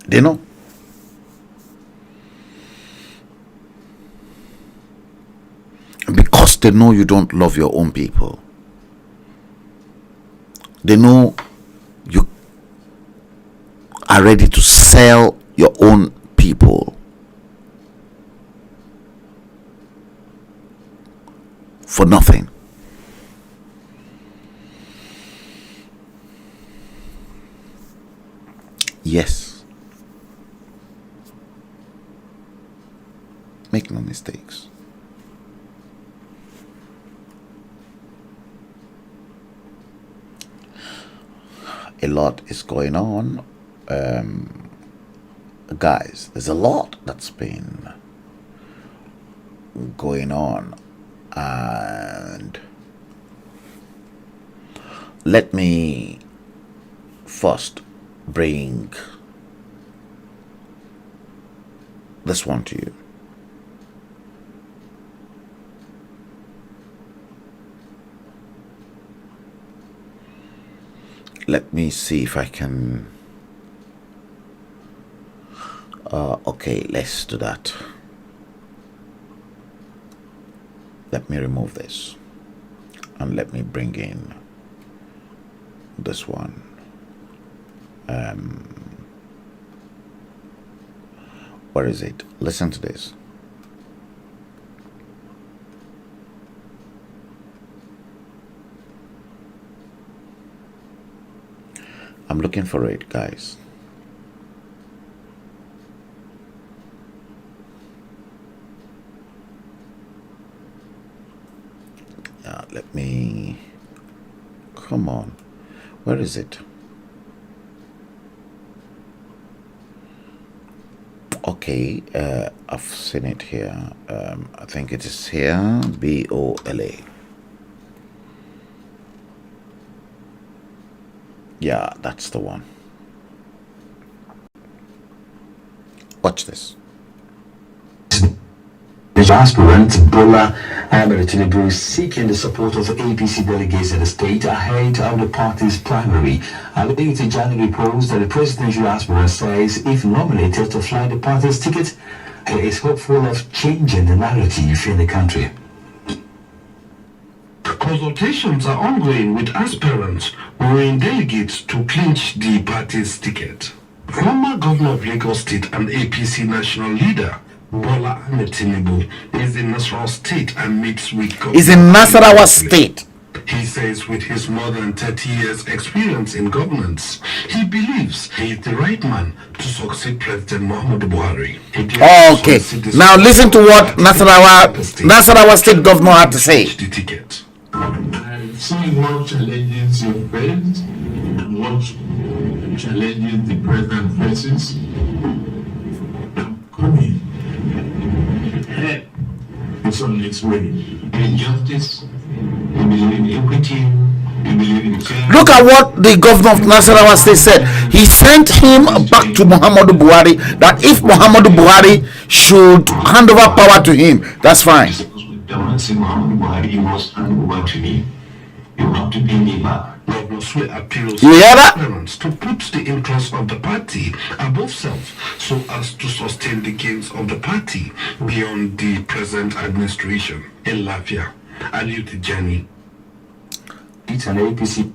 They know. Because they know you don't love your own people. They know you are ready to sell your own people for nothing. Yes. Make no mistakes. A lot is going on. Guys, there's a lot that's been going on. And let me first bring this one to you. Let me see if I can. Okay, let's do that. Let me remove this and let me bring in this one. Where is it? Listen to this. I'm looking for it, guys. Let me, come on, where is it? Okay, I've seen it here. I think it is here. BOLA. Yeah, that's the one. Watch this. The aspirant Bola Ahmed Tinubu is seeking the support of APC delegates in the state ahead of the party's primary. Alain Tijani reports that the presidential aspirant says if nominated to fly the party's ticket, he is hopeful of changing the narrative in the country. Consultations are ongoing with aspirants who are delegates to clinch the party's ticket. Former governor of Lagos State and APC national leader Bola Ahmed Tinubu is in Nasarawa State and meets with Is in Nasarawa State. He says with his more than 30 years experience in governance, he believes he is the right man to succeed President Muhammadu Buhari. Okay, now listen to what Nasarawa State governor had to say. The ticket. I see what challenges you face, what challenges the president faces. Coming. It's on its way. In justice, we believe in equity, we believe in fairness. Look at what the governor of Nasarawa State said. He sent him back to Muhammadu Buhari, that if Muhammadu Buhari should hand over power to him, that's fine. Muhammadu Buhari, you must hand over to me. You have to pay me back. Appeals You hear that? to put the interests of the party above self so as to sustain the gains of the party beyond the present administration. In Lafia, Aliu Tijani. It's an APC.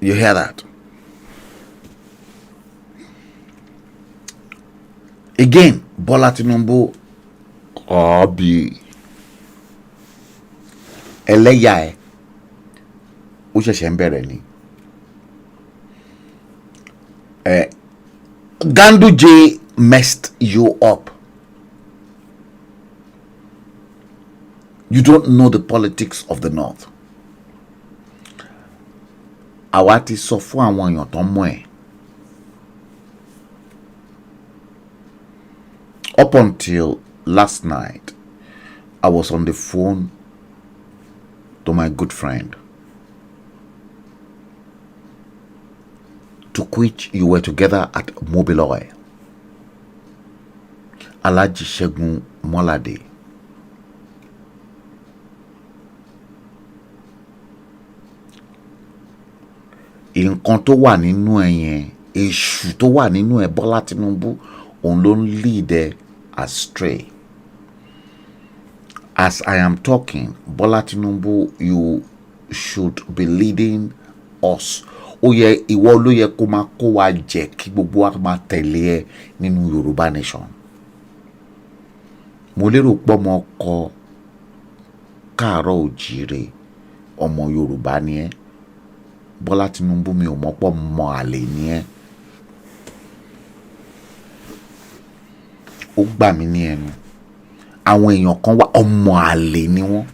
You hear that? Again, Bola Tinubu Obi Eleya ó ṣẹ̀ṣẹ̀ ń bẹ̀rẹ̀ ni. Ganduje messed you up. You don't know the politics of the North. Àwa ti sọ fún àwọn èèyàn tó mọ̀ ẹ́. Up until last night, I was on the phone to my good friend, to which you were together at Mobile Oil, Alhaji Segun Molade. Nǹkan tó wà nínú ẹ yẹn, èṣù tó wà nínú ẹ, Bọ́lá Tinubu, òun ló ń lead ẹ astray. As I am talking, Bọ́lá Tinubu, you should be leading us. Ó yẹ ìwọ ló yẹ kó máa kó wa jẹ kí gbogbo wa máa tẹ̀lé ẹ nínú Yorùbá nation. Mo lérò pé ọmọ ọkọ káàárọ̀ òjíire ọmọ Yorùbá ni ẹ́. Bọ́lá Tinubu, mi ò mọ̀ pọ̀ mọ àlè ni ẹ́. Ó gbà mí ní ẹnu. Àwọn èèyàn kan wà ọmọ àlè ni wọ́n.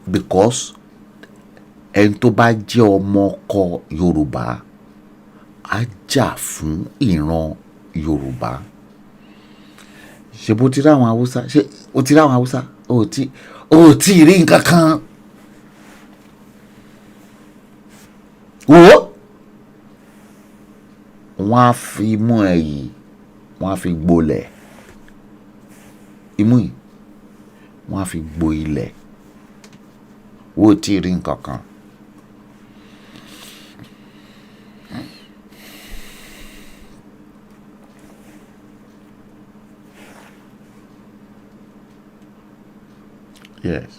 Because ẹni tó bá jẹ́ ọmọ ọkọ Yorùbá á jà fún ìran Yorùbá. Ṣé bó ti rí àwọn Haúsá? Ṣé o ti rí àwọn Haúsá? O ti rí nǹkan kan. Wo wọ́n á fi imú ẹ̀ yìí wọ́n á fi gbolẹ̀ imú yìí wọ́n á fi gbo ilẹ̀ wó tí rí nǹkan kan. Yes.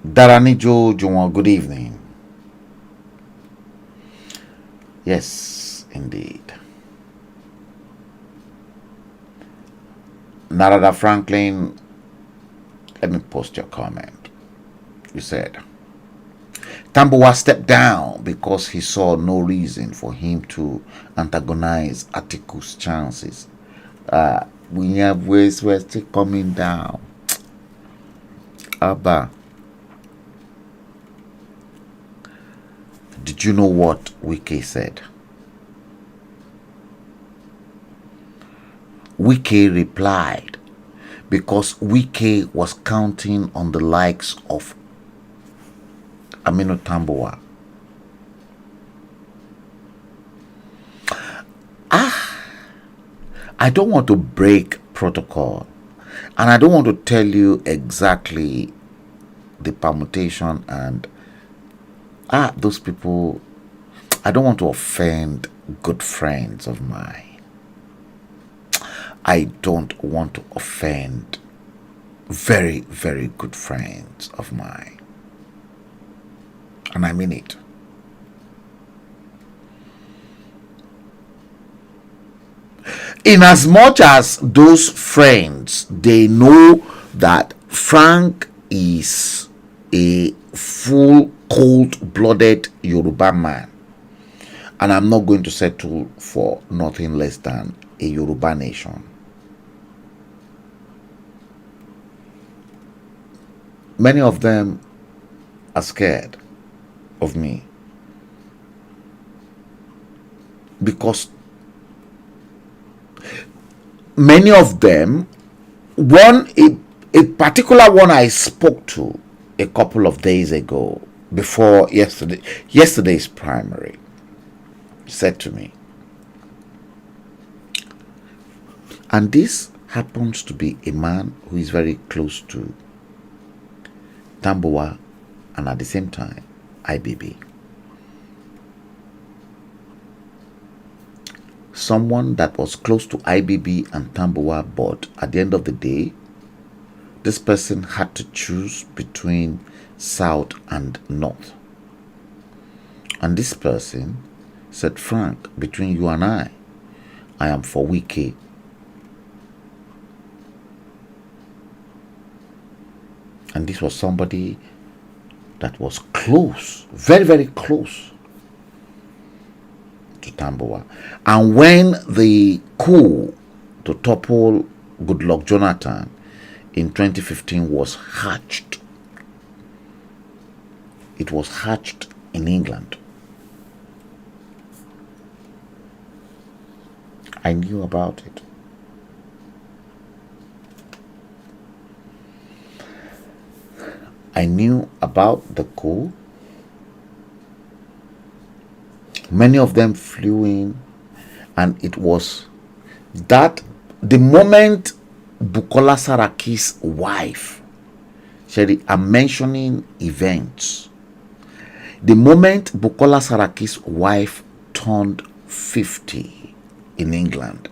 Daranijo Juwon, good evening. Yes, indeed. Narada Franklin, let me post your comment. You said, Tambuwa stepped down because he saw no reason for him to antagonize Atiku's chances. We have ways we're still coming down. Abba, did you know what Wike said? Wike replied because Wike was counting on the likes of Aminu Tambuwa. I don't want to break protocol, and I don't want to tell you exactly the permutation and those people. I don't want to offend good friends of mine. I don't want to offend very, very good friends of mine, and I mean it. In as much as those friends, they know that Frank is a full cold-blooded Yoruba man, and I'm not going to settle for nothing less than a Yoruba nation. Many of them are scared of me because many of them, a particular one I spoke to a couple of days ago before yesterday's primary, said to me, and this happens to be a man who is very close to Tambuwa and at the same time IBB. Someone that was close to IBB and Tambuwa, but at the end of the day, this person had to choose between South and North. And this person said, Frank, between you and I am for Wike. And this was somebody that was close, very, very close to Tambuwa. And when the coup to topple Goodluck Jonathan in 2015 was hatched, it was hatched in England. I knew about it. I knew about the coup. Many of them flew in, and it was that the moment Bukola Saraki's wife, Sherry, I'm mentioning events. The moment Bukola Saraki's wife turned 50 in England,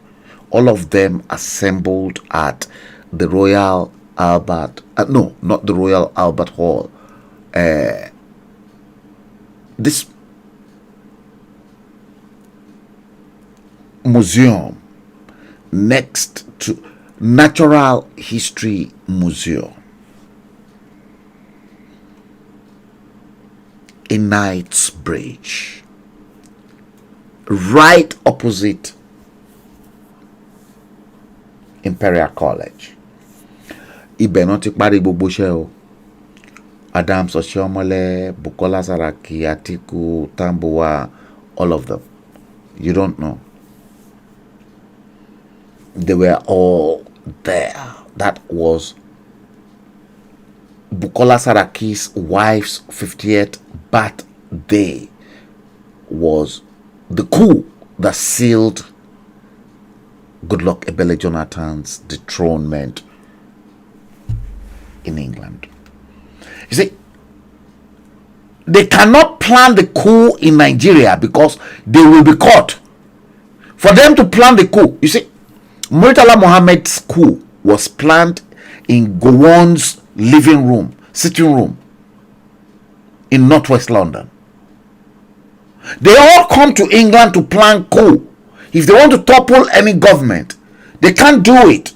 all of them assembled at the Royal Albert, no, not the Royal Albert Hall. This museum next to Natural History Museum in Knightsbridge, right opposite Imperial College. Ibẹ̀ náà ti parí gbogbo iṣẹ́ o. Adams Oshiomhole, Bukola Saraki, Atiku, Tambuwa, all of them. You don't know. They were all there. That was Bukola Saraki's wife's 50th birthday was the coup that sealed Goodluck Ebele Jonathan's dethronement in England. You see, they cannot plan the coup in Nigeria because they will be caught. For them to plan the coup, you see, Murtala Mohammed's coup was planned in Gowon's living room, sitting room in northwest London. They all come to England to plan coup. If they want to topple any government, they can't do it.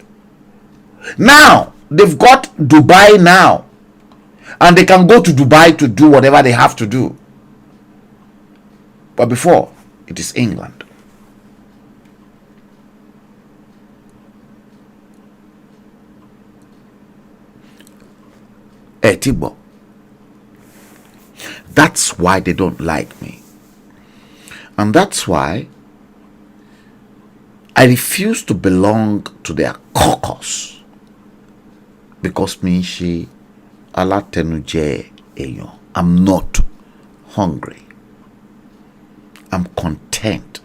Now, they've got Dubai now. And they can go to Dubai to do whatever they have to do. But before, it is England. Tibo. That's why they don't like me. And that's why I refuse to belong to their caucus. Because me, she, I'm not hungry. I'm content.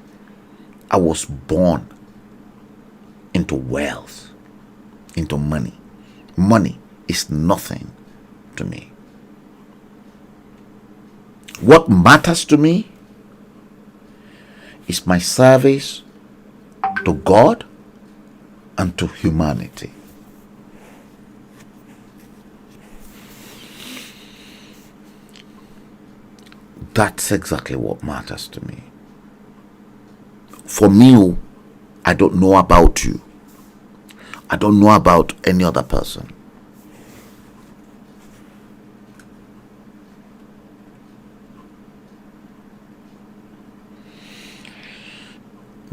I was born into wealth, into money. Money is nothing to me. What matters to me is my service to God and to humanity. That's exactly what matters to me. For me, I don't know about you. I don't know about any other person.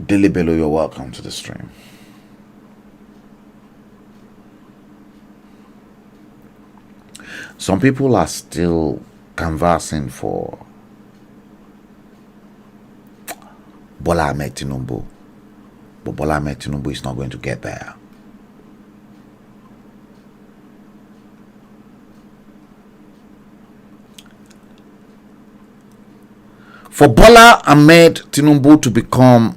Dilly Bello, you're welcome to the stream. Some people are still canvassing for Bola Ahmed Tinubu, but Bola Ahmed Tinubu is not going to get there. For Bola Ahmed Tinubu to become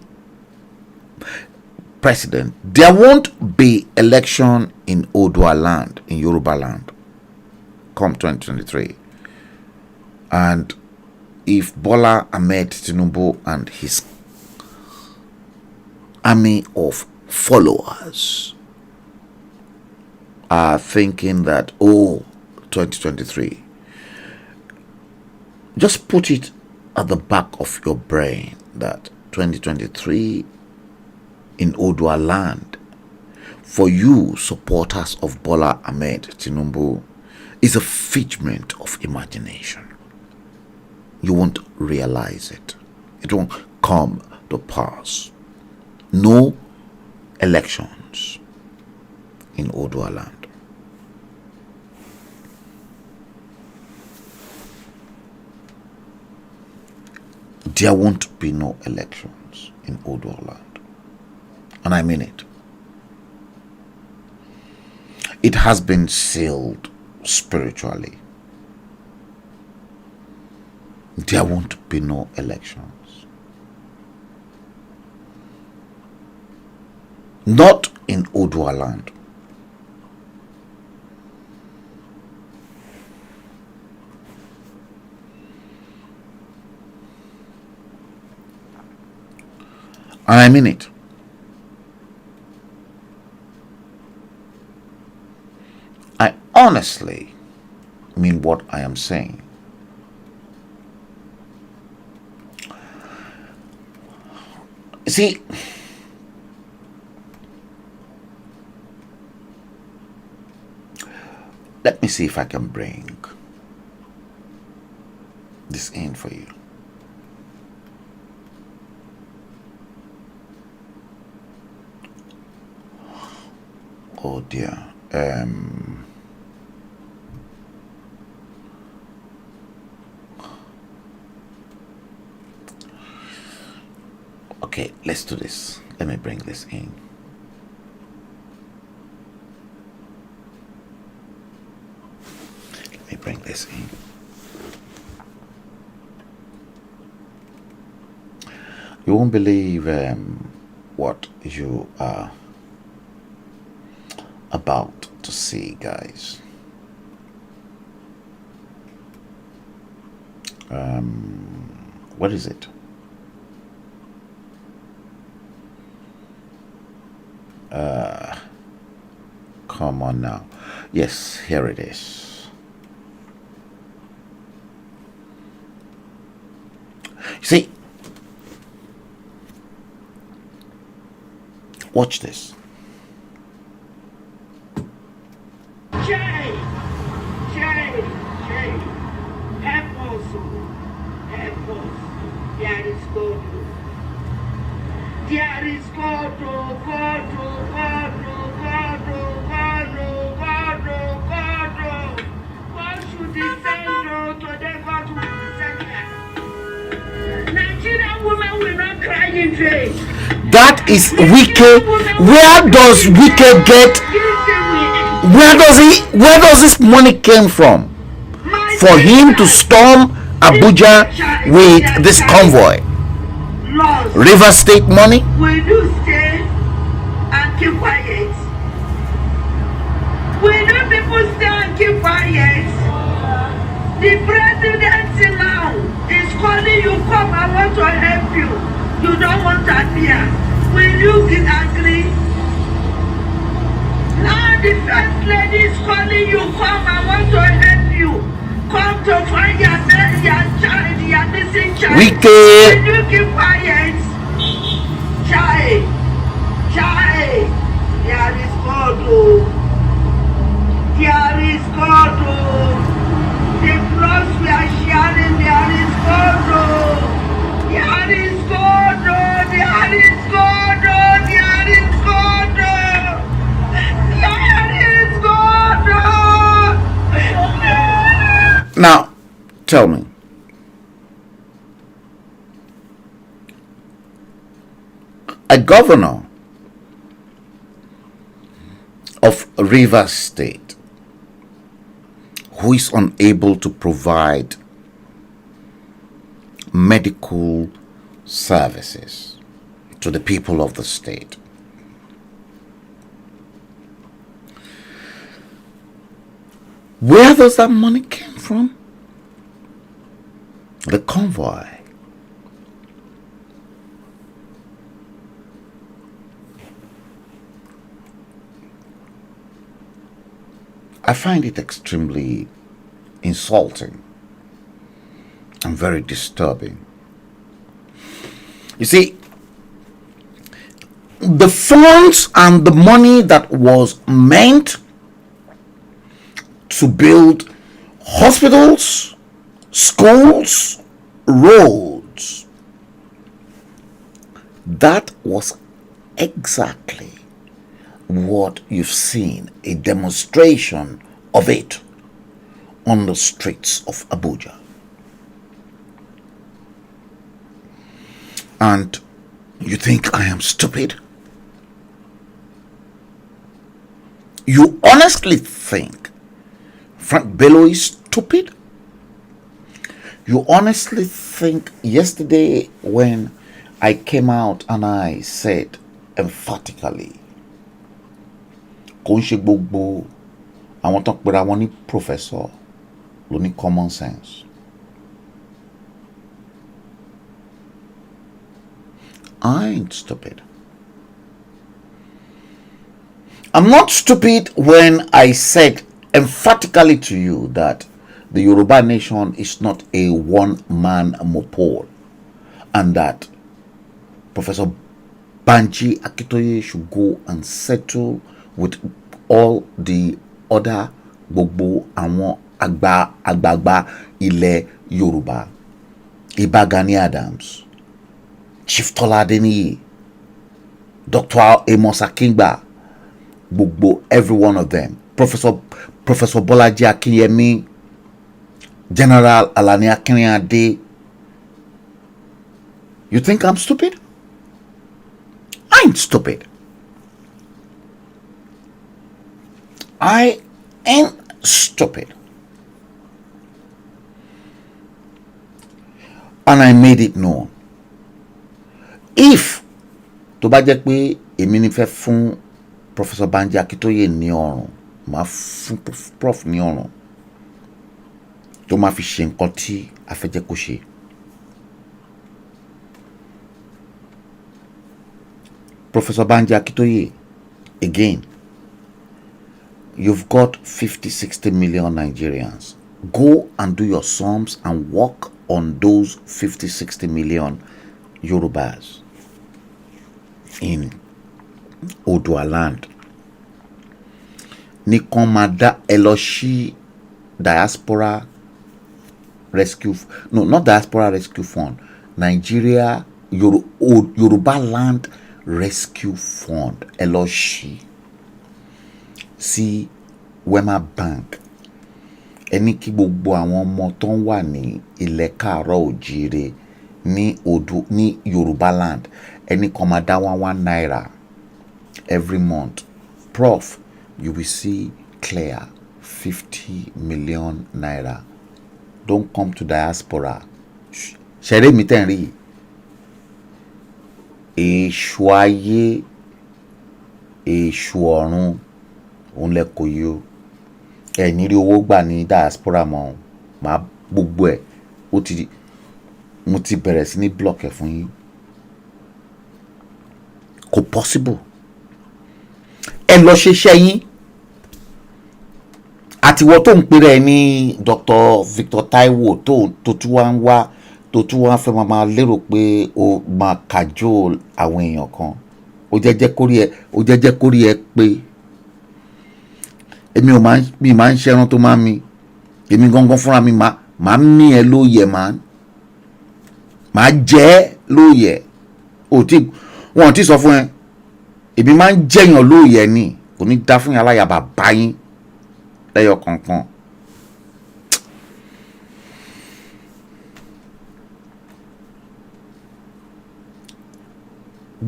president, there won't be election in Odua land, in Yoruba land, come 2023. And if Bola Ahmed Tinubu and his army of followers are thinking that, 2023, just put it at the back of your brain that 2023 in Odua land, for you supporters of Bola Ahmed Tinubu, is a figment of imagination. You won't realize it. It won't come to pass. No elections in Odua land. There won't be no elections in Odua land. And I mean it. It has been sealed spiritually. There won't be no elections. Not in Odua land. And I mean it. I honestly mean what I am saying. See, let me see if I can bring this in for you. Oh dear. Okay, let's do this. Let me bring this in. Let me bring this in. You won't believe what you are about to see, guys. What is it? Come on now. Yes, here it is. See, watch this. Jay, help us, help us. There is God. There is God, oh God, oh God, oh God, oh God, oh God, oh God, oh. God should descend, oh, today God will descend here. Nigerian women will not cry in vain. That is Wike. Where does Wike get? Where does this money came from? For him to storm Abuja with this convoy? River State money? Will you stay and keep quiet? Will you people stay and keep quiet? The president now is calling you, come, I want to help you. You don't want to appear. Will you get angry? Now the first lady is calling you, come, I want to help you. Come to find your child, your missing child. Wike. Will you keep quiet? Child, there is God, oh. There is God, oh. The cross we are sharing, there is God, oh. There is God, oh. There is God, oh. There is God, oh. There is God, oh. Now, tell me. A governor of Rivers State who is unable to provide medical services to the people of the state. Where does that money come from? The convoy. I find it extremely insulting and very disturbing. You see, the funds and the money that was meant to build hospitals, schools, roads, that was exactly what you've seen, a demonstration of it on the streets of Abuja. And you think I am stupid? You honestly think Frank Bello is stupid? You honestly think yesterday when I came out and I said emphatically, kò ń ṣe gbogbo àwọn tó ń pera wọn ní professor ló ní common sense? I ain't stupid. I'm not stupid when I said emphatically to you that the Yoruba nation is not a one-man monopole and that Professor Banji Akitoye should go and settle with all the other gbogbo àwọn àgbààgbà ilẹ̀ Yorùbá, Ìbà Gani Adams, Chief Tola Adeniyi, Dr. Amos Akingba, gbogbo every one of them, Professor Bolaji Akinyemi, General Alani Akinrinade. You think I'm stupid? I ain't stupid. I ain't stupid. And I made it known. if tó bá jẹ́ pé èmi ní fẹ́ fún Professor Banji Akintoye ní ọrùn, màá fún prof ní ọrùn tó máa fi ṣe nǹkan tí a fẹ́ jẹ́ kó ṣe. Professor Banji Akintoye, again, you've got 50-60 million Nigerians. Go and do your sums and work on those 50-60 million Yorubas in Odua land. Nikomada Eloshi Diaspora Rescue, no, not Diaspora Rescue Fund, Nigeria Yoruba Land Rescue Fund, Eloshi. Sí Wema Bank. Ẹni kí gbogbo àwọn ọmọ tó ń wà ní ilẹ̀ káàárọ̀ òjíire ní Yoruba land, ẹni kan máa dá 1 naira every month. Prof, you will see clear 50 million naira. Don't come to diaspora. Ṣẹ̀rẹ́ mi tẹ̀ ń rí èṣù ayé èṣù ọ̀run òun lẹ́kọ̀ọ́ yìí o. Ẹ̀yin rí owó gbà ní diaspora mọ́ máa gbogbo ẹ̀ mo ti bẹ̀rẹ̀ sí ní block ẹ̀ fún yín. Kò possible. Ẹ lọ ṣiṣẹ́ yín. Àtiwọ́ tó ń pèrè ẹ̀ ní Dr. Victor Taiwo tó tún wá ń wá tó tún wá fẹ́ máa lérò pé o máa cajole àwọn èèyàn kan. Ó jẹ́jẹ́ kórí ẹ pé èmi máa ń ṣẹ́ran tó máa ń mi. Èmi gangan fúnra mi máa ń mí ẹ lóye máa jẹ́ lóye. Wọ́n ti sọ fún ẹ. Èmi máa ń jẹ́yàn lóye ni. Kò ní dá fún yàrá yàbá báyín lẹ́yọ kankan.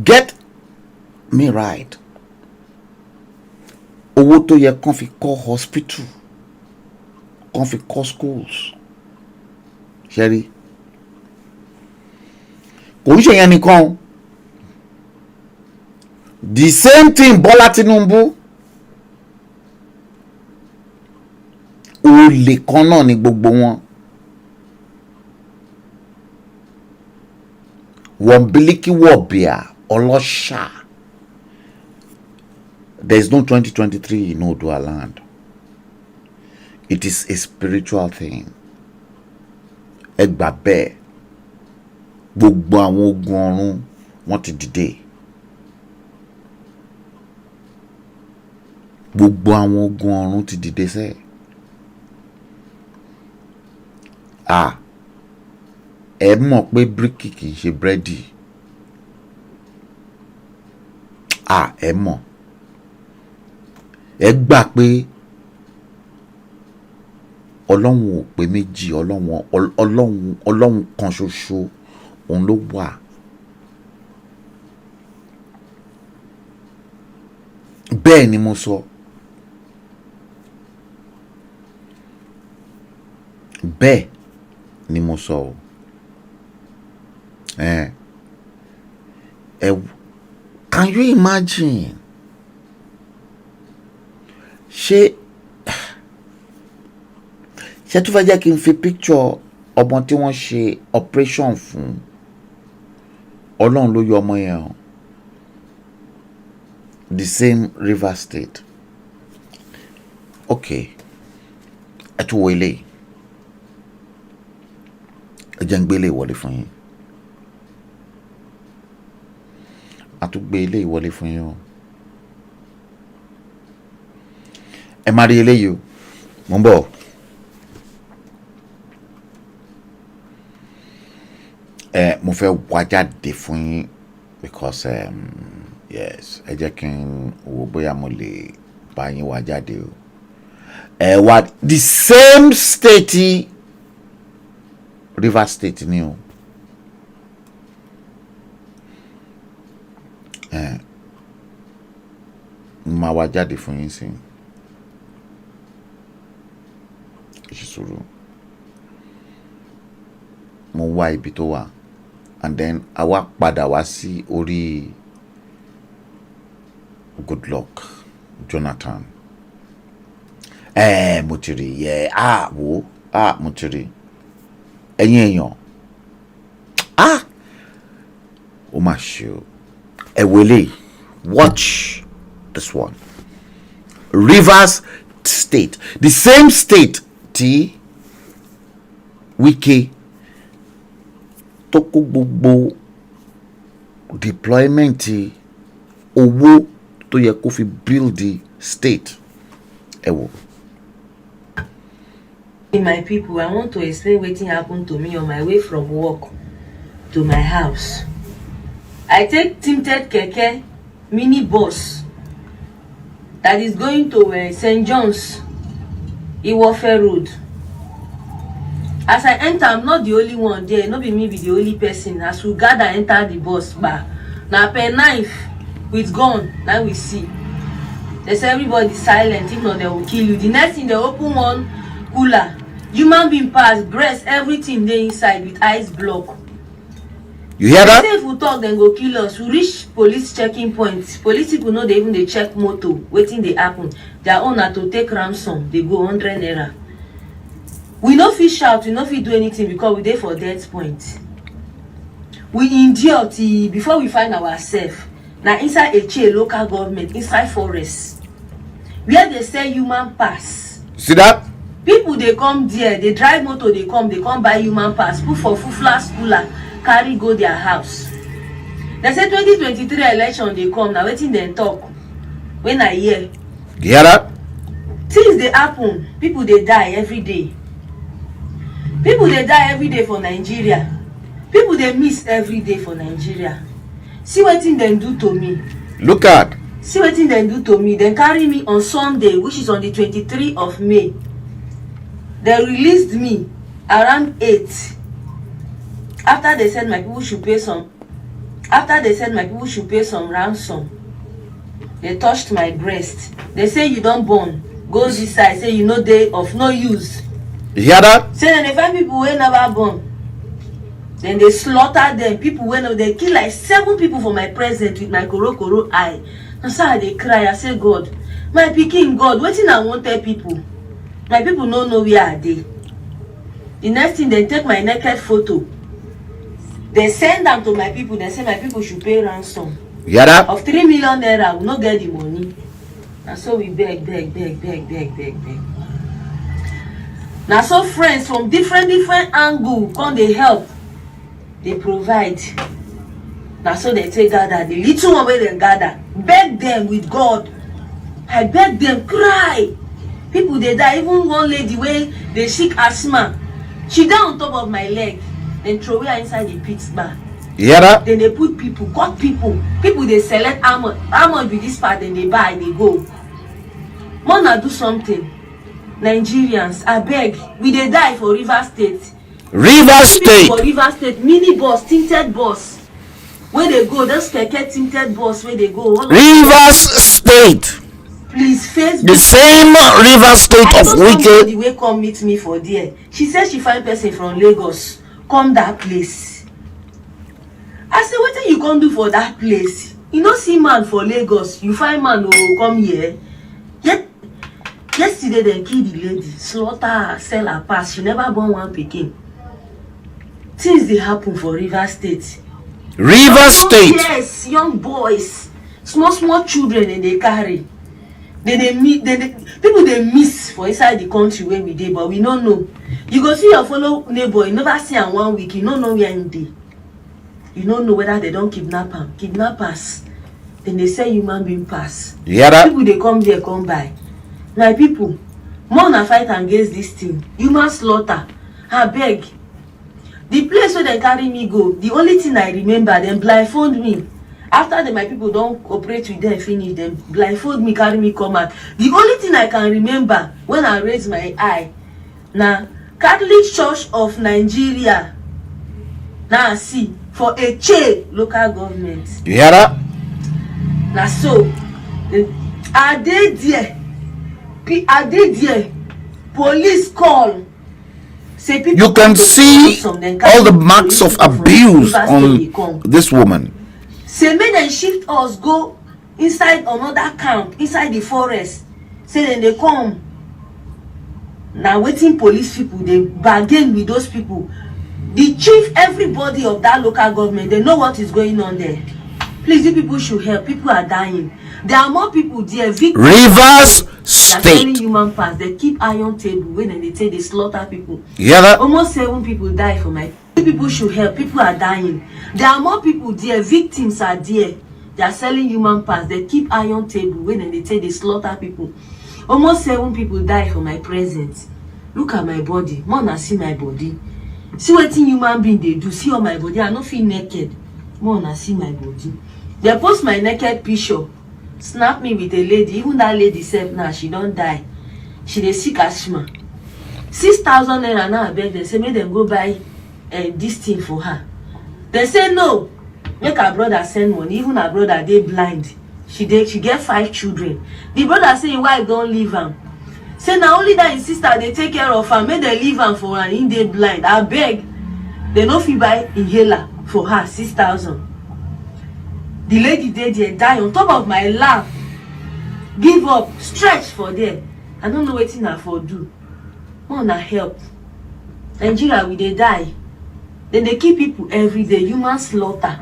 Get me right. Owó tó yẹ kán fi kọ́ hospital, kán fi kọ́ schools. Ṣẹ́rí. Kò ń ṣe yẹn nìkan. The same thing Bọ́lá Tinubu. Olè kan náà ni gbogbo wọn. Wọ̀nbílíkì wọ̀bìà ọlọ́ṣà. There is no 2023 in Odua land. It is a spiritual thing. Ẹ gbà bẹ́ẹ̀. Gbogbo àwọn ogun ọ̀run wọ́n ti dìde. Gbogbo àwọn ogun ọ̀run ti dìde sẹ́. Ẹ mọ̀ pé bíríkì kì í ṣe búrẹ́dì. Ẹ mọ̀. Ẹ gbà pé Ọlọ́run ò pé méjì, Ọlọ́run kan ṣoṣo òun ló wà. Bẹ́ẹ̀ ni mo sọ. Bẹ́ẹ̀ ni mo sọ. Can you imagine? Ṣé tún fẹ́ jẹ́ kí n fi picture ọmọ tí wọ́n ṣe operation fún? Ọlọ́run ló yọ ọmọ yẹn o. The same River State. Okay. Ẹ tún wo eléyìí. Ẹ jẹ́ ń gbé eléyìí wọlé fún yín. A tún gbé eléyìí wọlé fún yín o. Ẹ máa rí eléyìí o. Mo ń bọ̀. Mo fẹ́ wá jáde fún yín because yes, ẹ jẹ́ kí n wo bóyá mo lè bá yín wá jáde o. Wá the same state River State ni o. Máa wá jáde fún yín sí. Ìṣòro. Mo wá ibi tó wà. and then àwa padà wá sí orí Goodluck Jonathan. Mo ti rí, yeah, mo ti rí. Ẹ̀yin èèyàn, ó mà ṣe o. Ẹ wo eléyìí, watch this one. Rivers State, the same state tí Wike tó kó gbogbo deployment owó tó yẹ kó fi build the state. Ẹ wò. My people, I want to explain wetin happened to me on my way from work to my house. I take tinted keke mini bus that is going to St. John's, Iwofe Road. As I enter, I'm not the only one there. No be me be the only person. As we gather enter the bus bar, now pen knife with gun. Now we see. They say everybody silent. If not, they will kill you. The next thing, they open one cooler. Human being pass, breast, everything there inside with ice block. You hear that? If we talk, then go kill us. We reach police checking points. Police people know they even they check motor, waiting they happen. Their own are to take ransom. They go 100 naira. We no fit shout, we no fit do anything because we there for death point. We endure till before we find ourselves. Now inside a chair local government, inside forest, where they sell human pass. See that? People they come there, they drive motor, they come buy human pass, put for full-flash cooler, carry go their house. They say 2023 election they come, now waiting then talk. When I hear. You hear that? Things they happen, people they die every day. People they die every day for Nigeria. People they miss every day for Nigeria. See what thing they do to me. Look at. See what thing they do to me. They carry me on Sunday, which is on the 23rd of May. They released me around 8. After they said my people should pay some. After they said my people should pay some ransom. They touched my breast. They say you don't born. Go this side. Say you know they of no use. You hear that? Say then they find people who never born. Then they slaughter them. People when they kill like 7 people for my present with my koro eye. And so they cry. I say, God, my pikin, God, waiting I want tell people. My people don't know where are they. The next thing they take my naked photo. They send them to my people. They say my people should pay ransom. You hear that? Of 3 million naira, we not get the money. And so we beg. Now so friends from different angles come they help. They provide. Now so they take gather. The little one where they gather. Beg them with God. I beg them, cry. People they die. Even one lady where they sick asthma. She down on top of my leg. Then throw her inside the pit bar. You hear that? Then they put people, got people. People they select how much with this part, then they buy, they go. Mona do something. Nigerians, I beg, we they die for River State. River State. For River State, mini bus, tinted bus. Where they go, those keke tinted bus, where they go. Rivers State. Please, Facebook. The same River State I of somebody Wike. wey come meet me for there. She said she find person from Lagos. Come that place. I said, what you come do for that place? You no see man for Lagos. You find man who come here. Yesterday they kill the lady, slaughter her, sell her pass. She never born one pikin. Things they happen for River State. River State. Yes, young boys, small children, and they carry. They meet. People they miss for inside the country where we dey, but we don't know. You go see your fellow neighbor, you never see him 1 week. You don't know where in dey. You don't know whether they don't kidnap him. Kidnappers. Then they say human being pass. You hear that? People they come there, come by. My people, more than fight against this thing. Human slaughter. I beg. The place where they carry me go, the only thing I remember, them blindfold me. After my people don't cooperate with them, finish them, blindfold me, carry me, come out. The only thing I can remember when I raise my eye, now Catholic Church of Nigeria, now see, for a chair local government. You hear that? Now so, are they there? Police call. Say people You can see all the marks of abuse on this woman. Say make dem shift us go inside another camp inside the forest. Say then they come. Now waiting police people, they bargain with those people. The chief, everybody of that local government, they know what is going on there. Please, you people should help. People are dying. There are more people there. Rivers State. Human parts. They keep iron table when they say they slaughter people. Yeah. Almost 7 people die for my. People should help. People are dying. There are more people there. Victims are there. They are selling human parts. They keep iron table when they say they slaughter people. Almost 7 people die for my presence. Look at my body. Mona see my body. See what human being they do. See all my body. I don't feel naked. Mona see my body. They post my naked picture. Snap me with a lady. Even that lady said now she don't die. She dey sick asthma. 6,000 naira now I beg them. Say make them go buy this thing for her. They say no. Make her brother send money. Even her brother they blind. She get 5 children. The brother say him wife don't leave him. Say now only that his sister they take care of her. Make them leave him for her. He they blind. I beg. They no fit buy inhaler for her 6,000. The lady there die on top of my lap. Give up, stretch for there. I don't know what I for do. Wanna help. Nigeria we they die. Then they kill people every day. Human slaughter.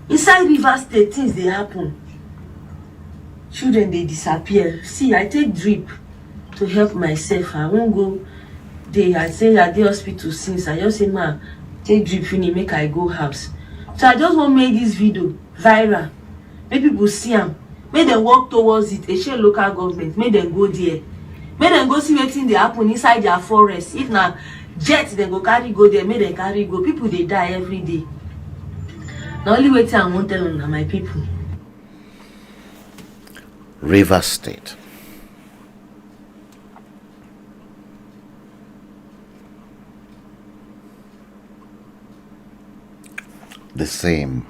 Inside River State things they happen. Children they disappear. See, I take drip to help myself. I won't go there. I say at the hospital since I just say ma take drip finish make I go house. So I just want to make this video viral. Make people see them. Make them walk towards it. A share local government. Make them go there. Make them go see what thing they happen inside their forest. If now jets they go carry go there. Make them carry go. People they die every day. The only way I want tell them are my people. River State. The same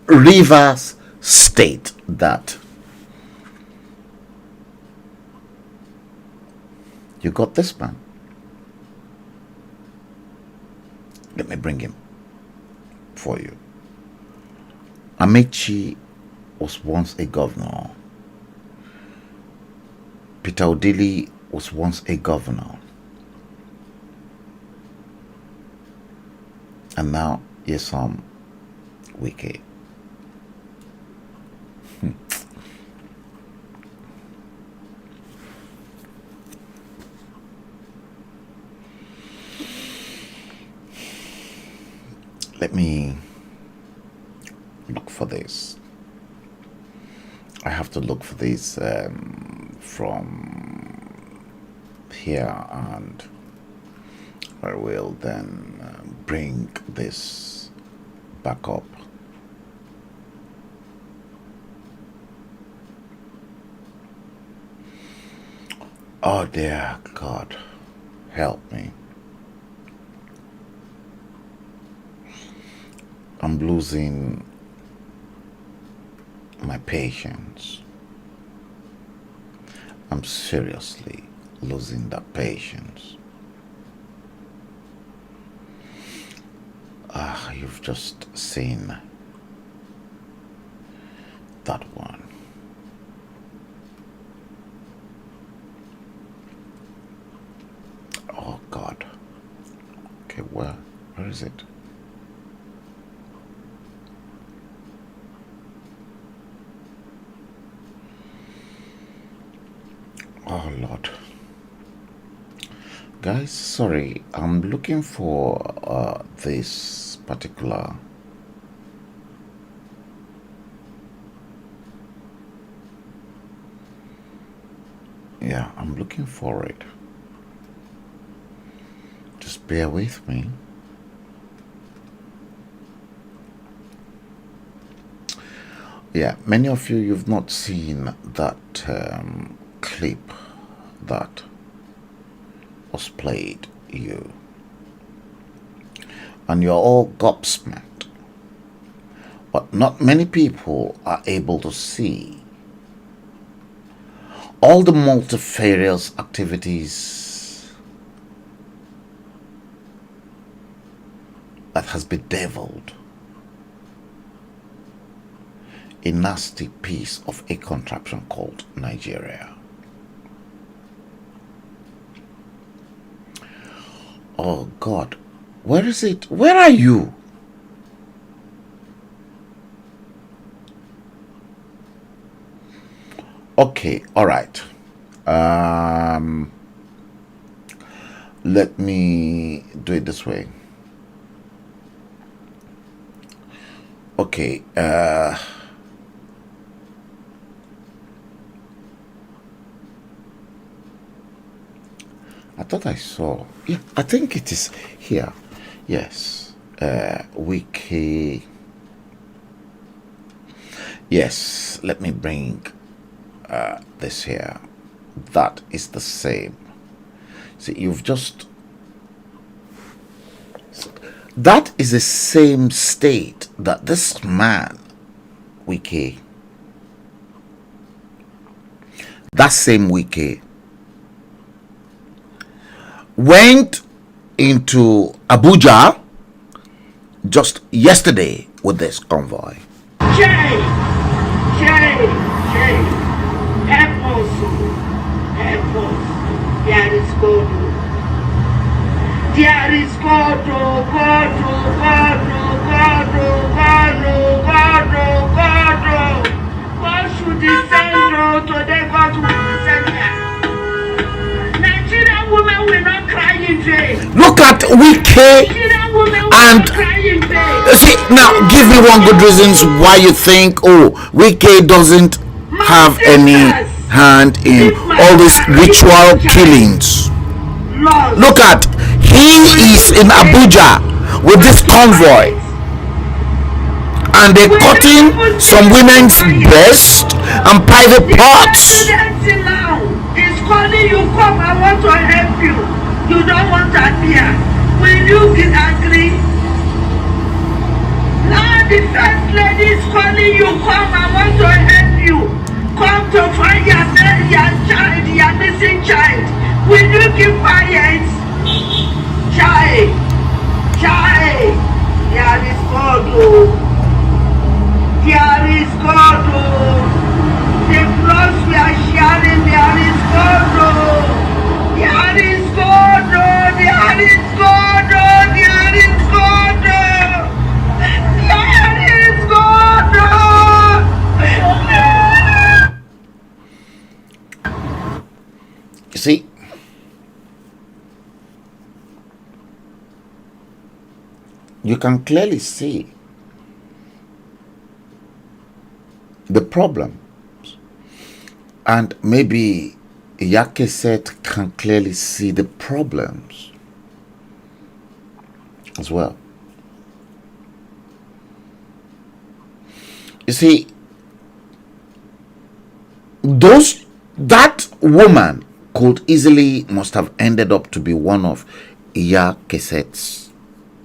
Rivers State that you got this man. Let me bring him for you. Amechi was once a governor. Peter Odili was once a governor. And now here's Wiki. Let me look for this. I have to look for this from here, and I will then bring this back up. Oh dear God, help me. I'm losing my patience. I'm seriously losing that patience. You've just seen that one. Oh God. Okay, where is it? Oh Lord. Guys, sorry, I'm looking for this particular I'm looking for it. Just bear with me. Yeah, many of you've not seen that clip that was played you, and you're all gobsmacked, but not many people are able to see all the multifarious activities that has bedeviled a nasty piece of a contraption called Nigeria. Oh God, where is it? Where are you? Okay, all right. Let me do it this way. Okay, I thought I saw. Yeah, I think it is here. Yes. Wiki. Yes, let me bring this here. That is the same. See, you've just. That is the same state that this man, Wiki, that same Wiki, went into Abuja just yesterday with this convoy. Jay, help us, help us. There is God. There is God, God. God should descend, today God will descend here. Nigerian women will not cry in vain. Look at Wiki. Nigerian women will And not cry in vain. see, now give me one good reasons why you think, oh, Wiki doesn't have any hand in all these ritual killings. Look at, he is in Abuja with this convoy, and they're cutting some women's breast and private parts. He's calling you, come, I want to help you. You don't want to appear. Will you agree? Now the first lady is calling you, come, I want to help you. Come to find your child, your missing child. Will you keep quiet? Child, there is God, oh. There is God, oh. The blood we are sharing, there is God, oh. There is God, oh. There is God, oh. There is God, oh. There is God, oh. You see, you can clearly see the problems, and maybe Yakeset can clearly see the problems as well. You see, that woman could easily must have ended up to be one of Yakeset's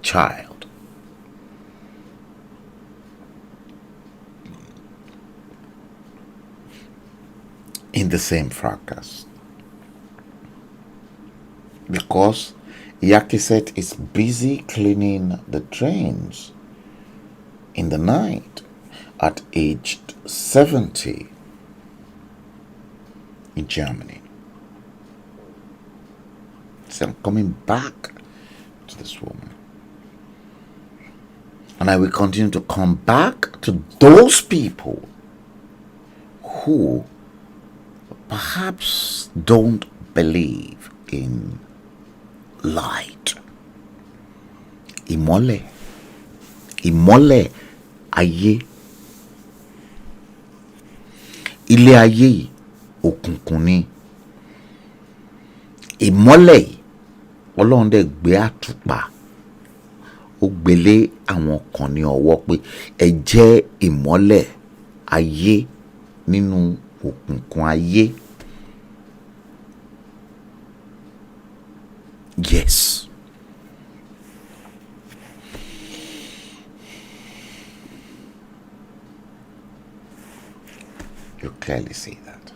child. In the same fracas, because Yakiset is busy cleaning the drains in the night at aged 70 in Germany. So I'm coming back to this woman, and I will continue to come back to those people who perhaps don't believe in light. Ìmọ́lẹ̀ ayé. Ilé ayé yìí òkùnkùn ni. Ìmọ́lẹ̀ yìí Ọlọ́run dẹ̀ gbé àtùpà ó gbélé àwọn kan ní ọwọ́ pé ẹ jẹ́ ìmọ́lẹ̀ ayé nínú òkùnkùn ayé. Yes. You clearly see that.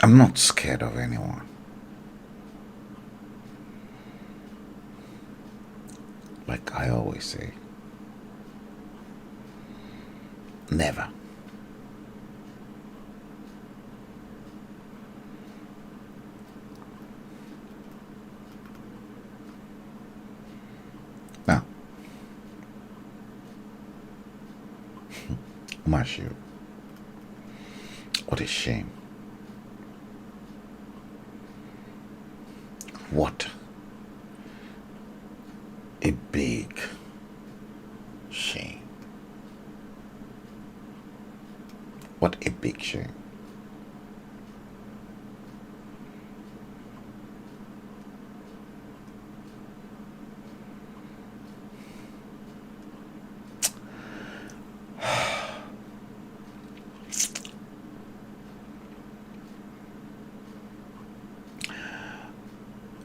I'm not scared of anyone. Like I always say, never. Now, Mashu, what a shame. What a big shame. What a big shame.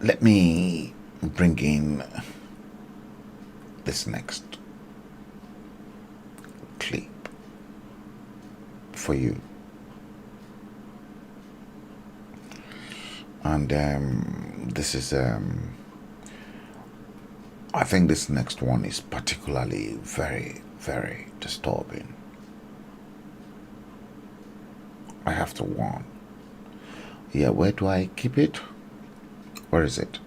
Let me bring in this next clip for you. And this is I think this next one is particularly very, very disturbing. I have to warn. Yeah, where do I keep it? Where is it?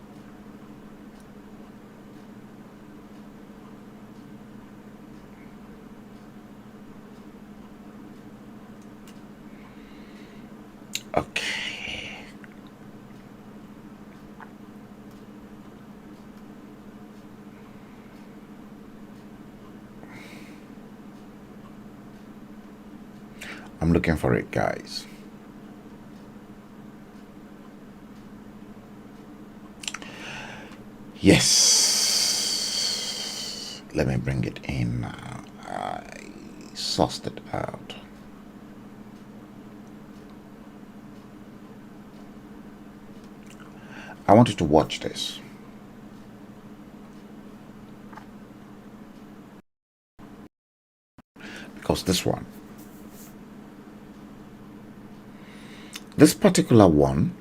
Okay. I'm looking for it, guys. Yes. Let me bring it in now. I sussed it out. I want you to watch this. Because this particular one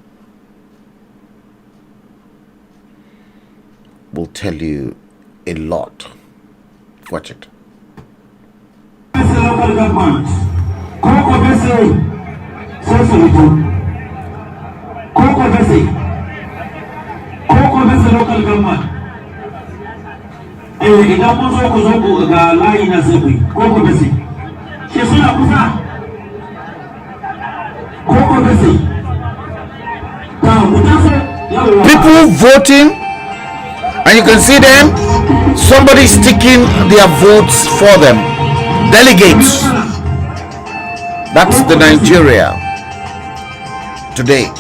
will tell you a lot. Watch it. Local government. Koko Bese. Socio-Cultural. Koko Bese. Koko Bese local government. Idan mun zo ku zo ku ga layi na zabi. Koko Bese. Ke suna kusa. Koko Bese. People voting, and you can see them. Somebody sticking their votes for them. Delegates. That's the Nigeria today.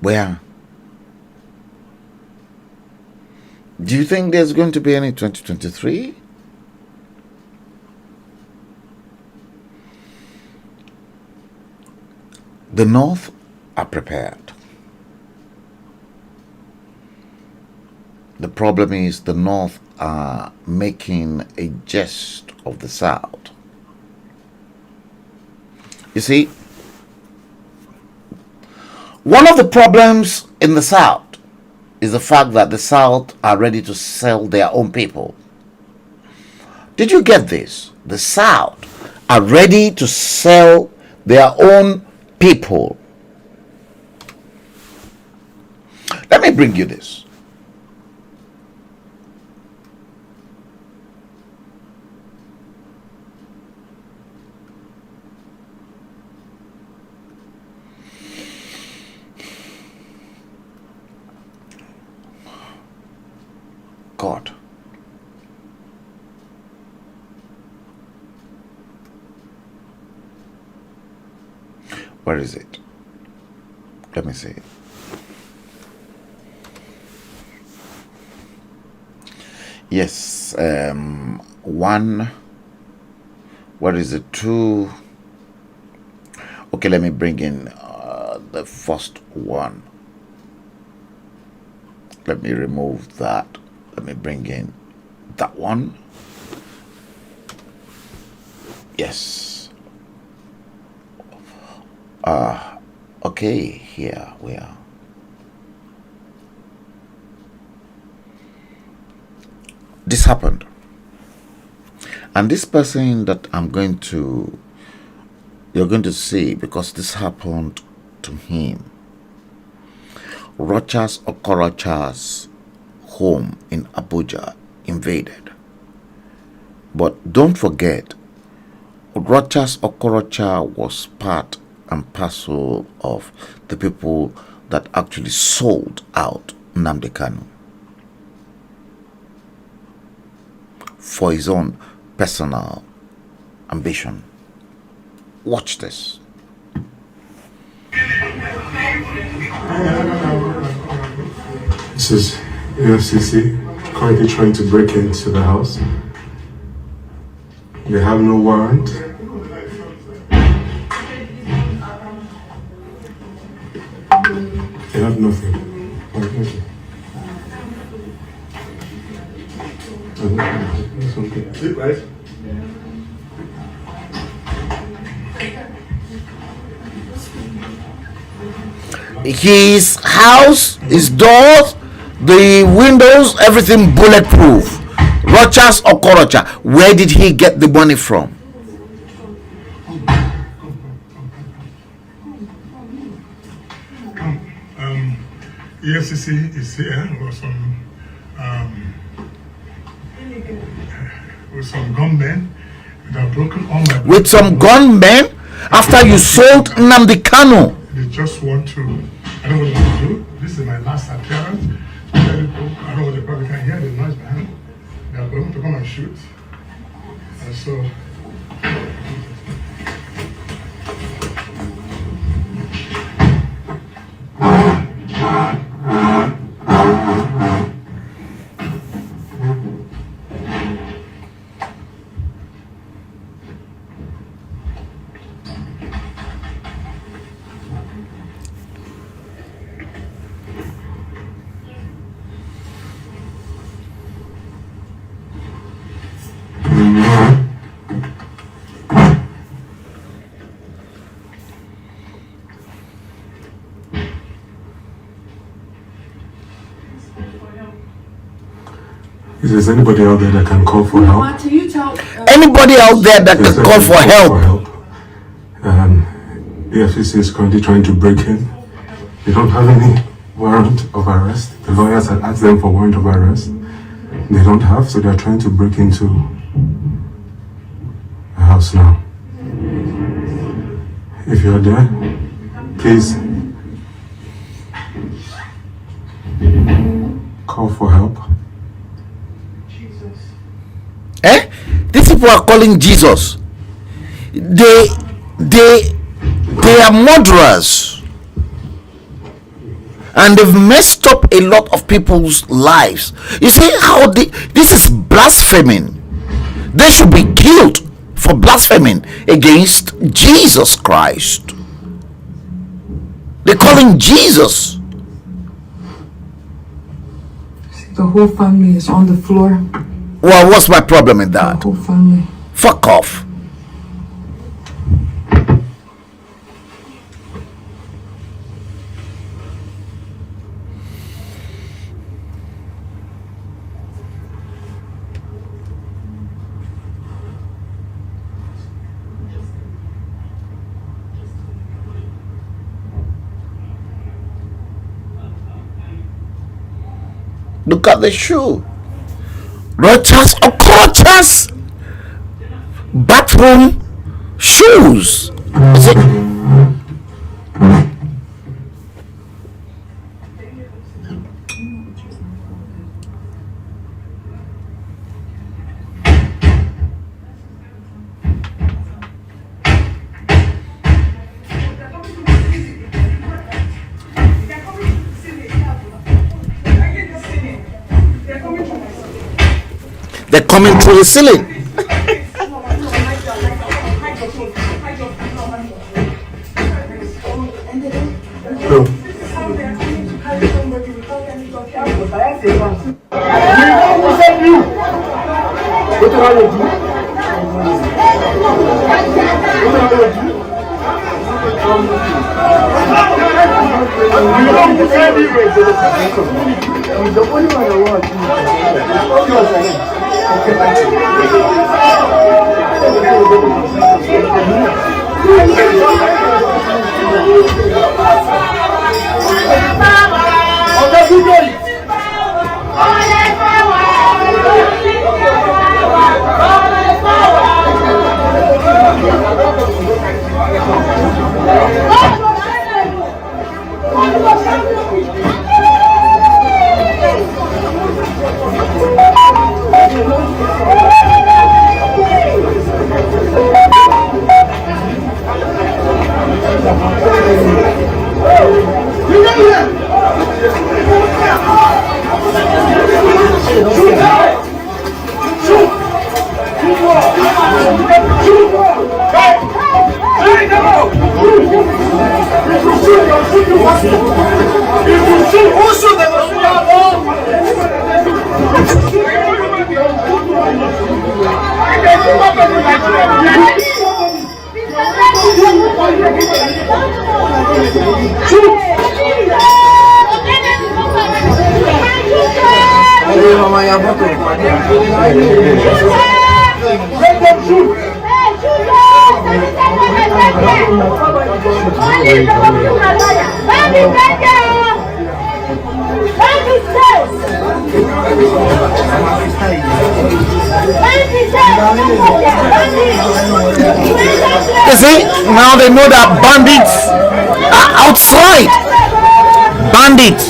Where? Do you think there's going to be any 2023? The North are prepared. The problem is the North are making a jest of the South. You see, one of the problems in the South is the fact that the South are ready to sell their own people. Did you get this? The South are ready to sell their own people. Let me bring you this. God. Where is it? Let me see. Yes, one. What is it? Two. Okay, let me bring in the first one. Let me remove that. Let me bring in that one. Yes. Okay, here we are. This happened. And this person that you're going to see, because this happened to him. Rochas Okorocha's home in Abuja invaded. But don't forget, Rochas Okorocha was part and parcel of the people that actually sold out Nnamdi Kanu for his own personal ambition. Watch this. This is FCC currently trying to break into the house. They have no warrant. They have nothing. His house, his doors, the windows, everything bulletproof. Rochas Okorocha, where did he get the money from? EFCC is here with some gunmen that have broken all my... With some gunmen? After you sold Nnamdi Kanu? They just want to... I don't know what to do. This is my last appearance. I don't know what they probably can hear the noise behind. They are going to come and shoot. And so... Is there anybody out there that can call for help? Anybody out there that can call for help? The FCC is currently trying to break in. They don't have any warrant of arrest. The lawyers had asked them for warrant of arrest. They don't have, so they are trying to break into a house now. If you are there, please call for help. These people are calling Jesus. They are murderers, and they've messed up a lot of people's lives. You see how this is blaspheming. They should be killed for blaspheming against Jesus Christ. They're calling Jesus. The whole family is on the floor. Well, what's my problem in that? The whole family. Fuck off. Look at the shoe. Rochas Okorocha's bathroom shoes. Is it? coming through the ceiling. You see, now they know that bandits are outside. Bandits.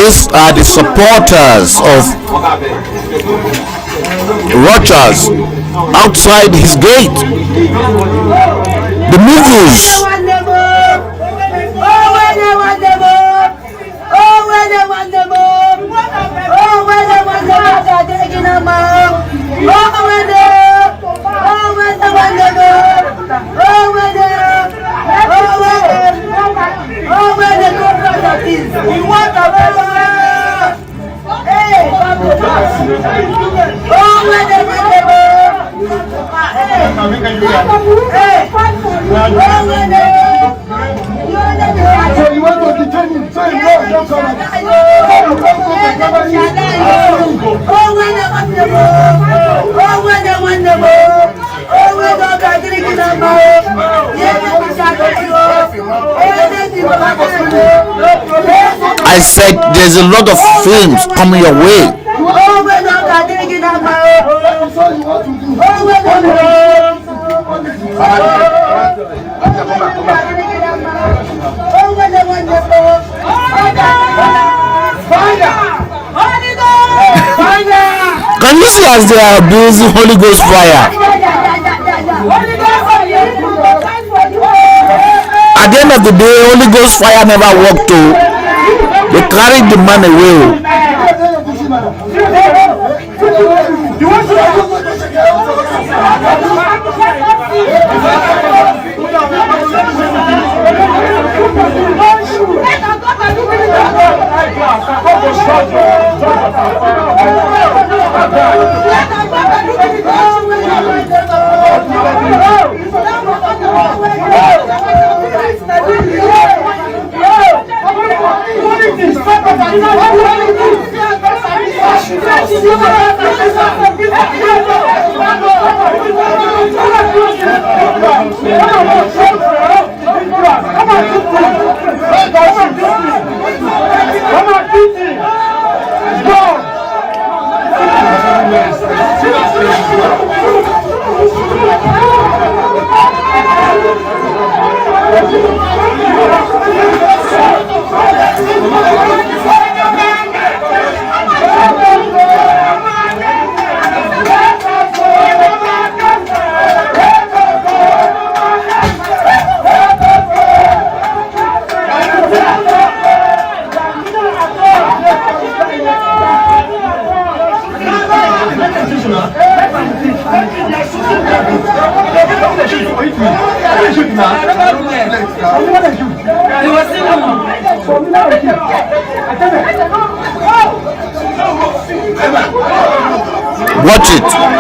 These are the supporters of Rogers outside his gate. The movies. I said there's a lot of films coming your way. Can you see as they are abusing Holy Ghost fire? At the end of the day, Holy Ghost fire never worked too. They carried the man away. Watch it.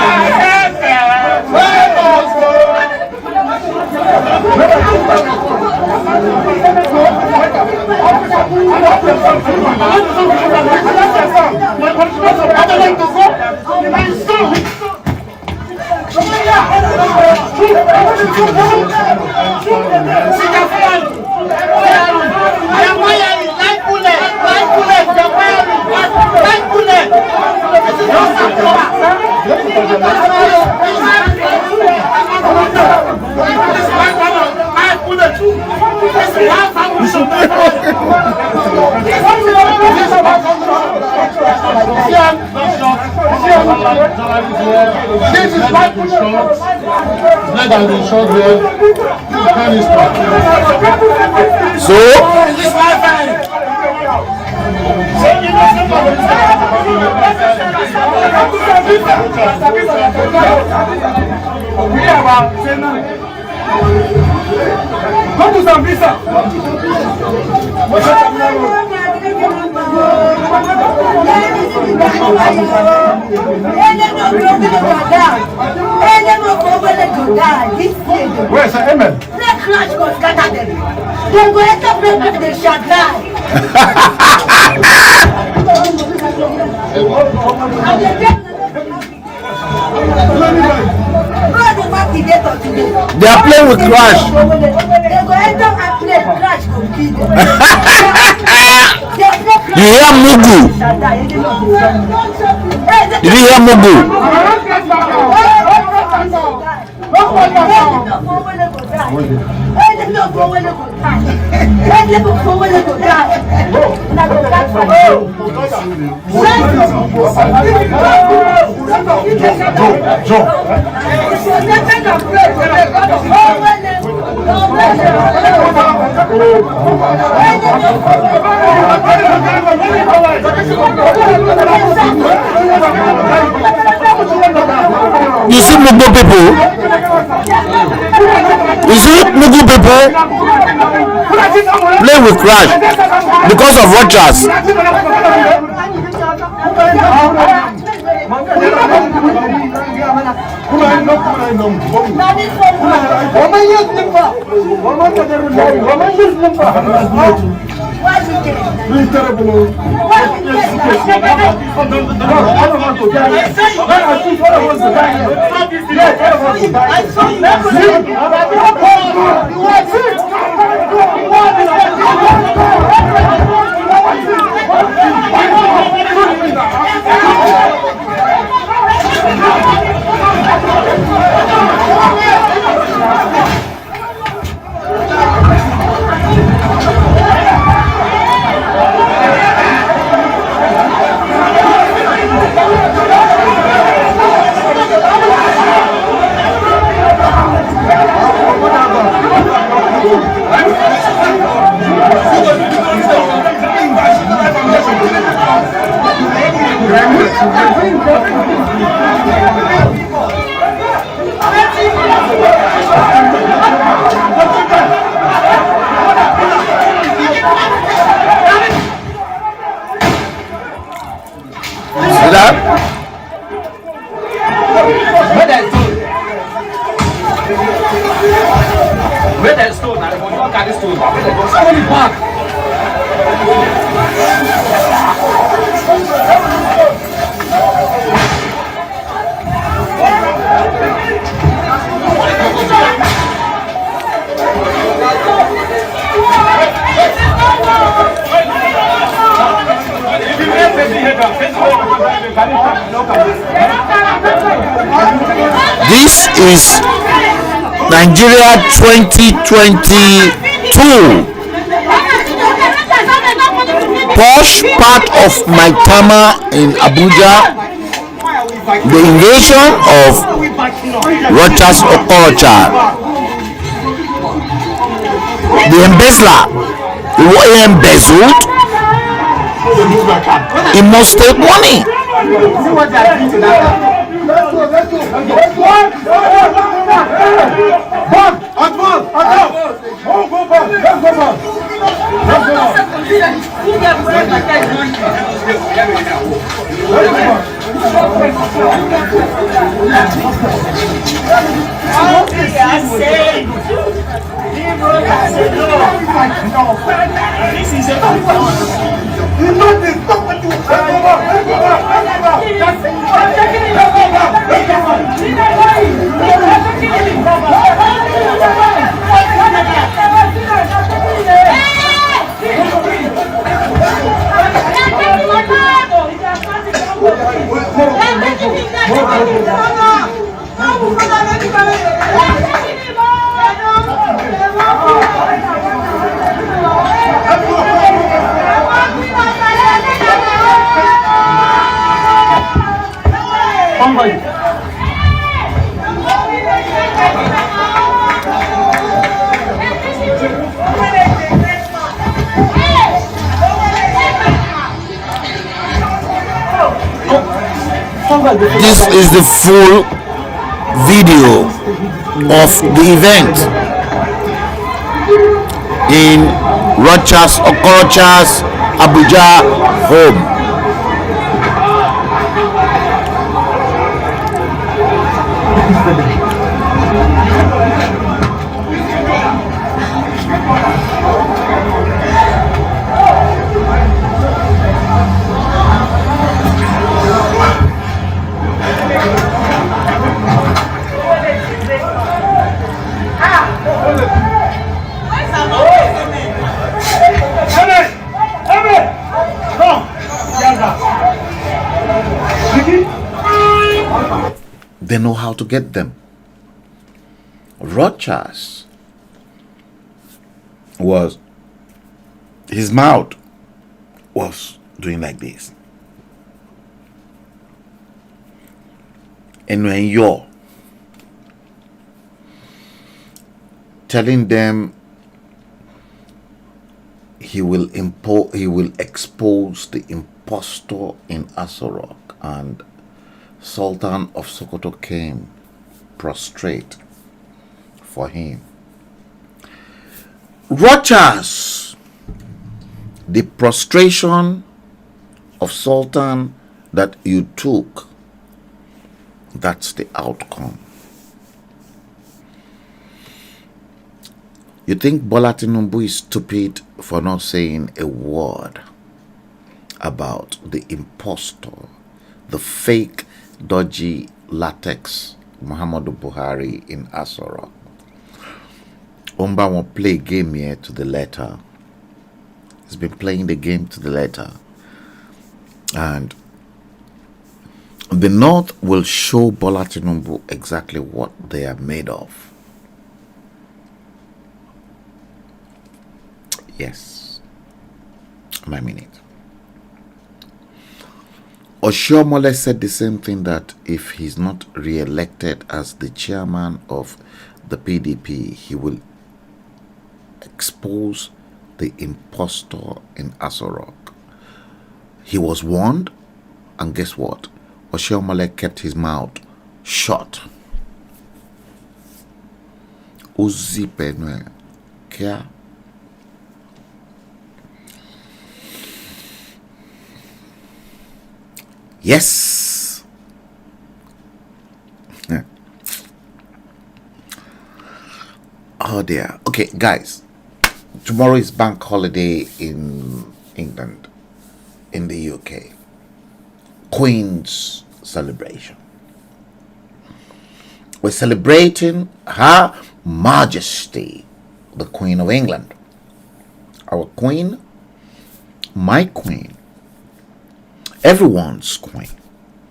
This is my short. Let us be short here. So go to Zambia. Where's the amen? they are playing with Crash. You hear Mugu? Did you hear Mugu? You see Mugu people? You see Mugu people play with Crash because of Rogers. Where that stone? I want to carry stone. Somebody back. This is Nigeria 2022. Posh part of Maitama in Abuja. The invasion of Rochas Okorocha. The embezzler who embezzled Imo State money. This is the full video of the event in Rochas Okorocha's Abuja home. They know how to get them. Rochas was, his mouth was doing like this. And when you're telling them he will expose the impostor in Asorok, and Sultan of Sokoto came prostrate for him. Rochas, the prostration of Sultan that you took, that's the outcome. You think Bola Tinubu is stupid for not saying a word about the impostor, the fake, dodgy latex Muhammadu Buhari in Asorok? Omba won't play a game here to the letter. He's been playing the game to the letter. And the North will show Bola Tinubu exactly what they are made of. Yes. I mean it. Oshiomhole said the same thing, that if he's not re-elected as the chairman of the PDP, he will expose the impostor in Asorok. He was warned, and guess what? Oshiomhole kept his mouth shut. Uzipenwe kia. Yes. Oh dear. Okay, guys. Tomorrow is bank holiday in England, in the UK. Queen's celebration. We're celebrating Her Majesty, the Queen of England. Our Queen, my Queen, everyone's Queen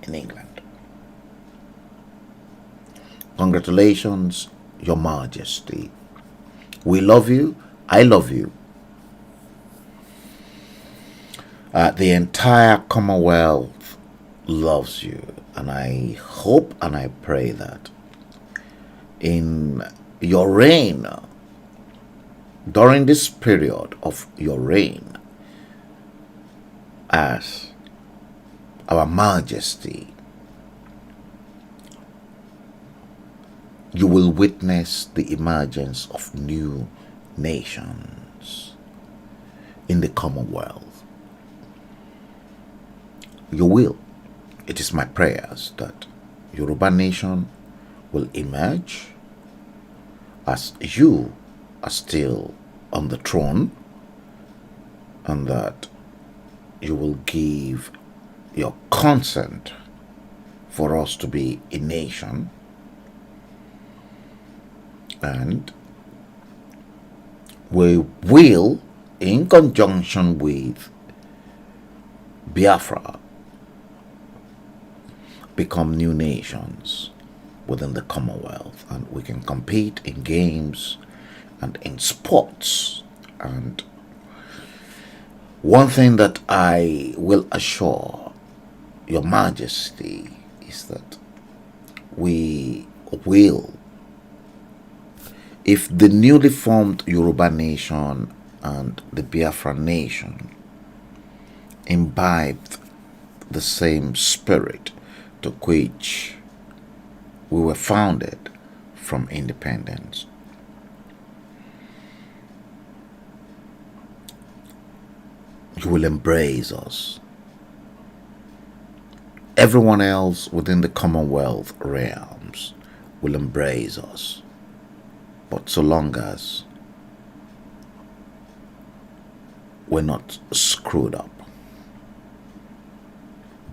in England. Congratulations, Your Majesty. We love you. I love you. The entire Commonwealth loves you. And I hope and I pray that in your reign, during this period of your reign as our Majesty, you will witness the emergence of new nations in the Commonwealth. You will. It is my prayers that Yoruba nation will emerge as you are still on the throne, and that you will give your consent for us to be a nation, and we will, in conjunction with Biafra, become new nations within the Commonwealth, and we can compete in games and in sports. And one thing that I will assure Your Majesty is that we will, if the newly formed Yoruba nation and the Biafra nation imbibed the same spirit to which we were founded from independence, you will embrace us. Everyone else within the Commonwealth realms will embrace us. But so long as we're not screwed up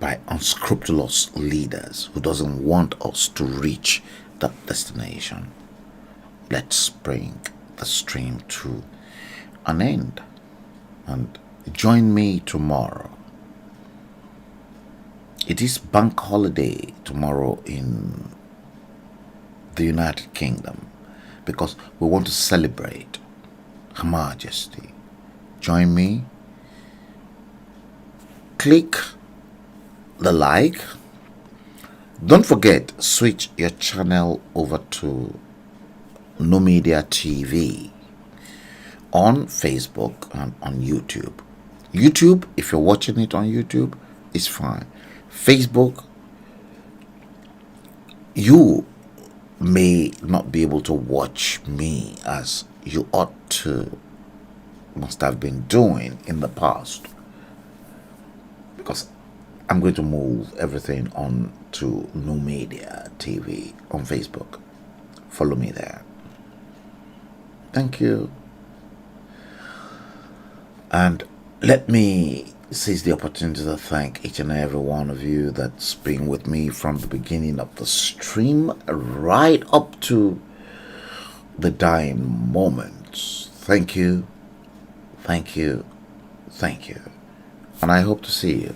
by unscrupulous leaders who doesn't want us to reach that destination, let's bring the stream to an end. And join me tomorrow. It is bank holiday tomorrow in the United Kingdom, because we want to celebrate Her Majesty. Join me. Click the like. Don't forget, switch your channel over to NuMediaTV on Facebook and on YouTube. YouTube, if you're watching it on YouTube, is fine. Facebook, you may not be able to watch me as you must have been doing in the past, because I'm going to move everything on to NuMediaTV on Facebook. Follow me there. Thank you. And let me seize the opportunity to thank each and every one of you that's been with me from the beginning of the stream right up to the dying moments. Thank you, thank you, thank you. And I hope to see you.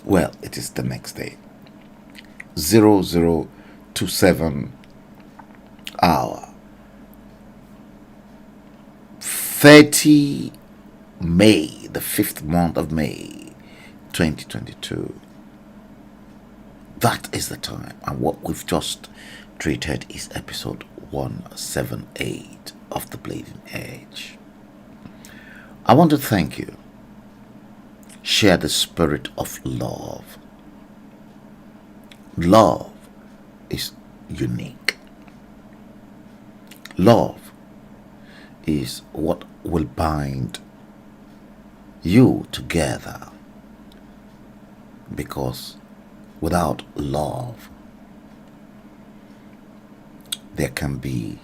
Well, it is the next day. 0027 hour. 30 May, the 5th month of May 2022. That is the time, and what we've just treated is episode 178 of The Bleeding Edge. I want to thank you. Share the spirit of love. Love is unique. Love is what will bind you together, because without love there can be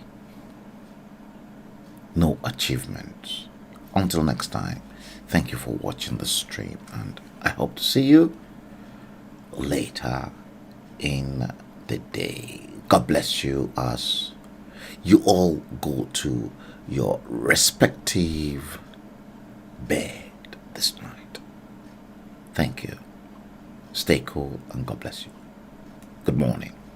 no achievement. Until next time, thank you for watching the stream, and I hope to see you later in the day. God bless you as you all go to your respective bed this night. Thank you. Stay cool and God bless you. Good morning.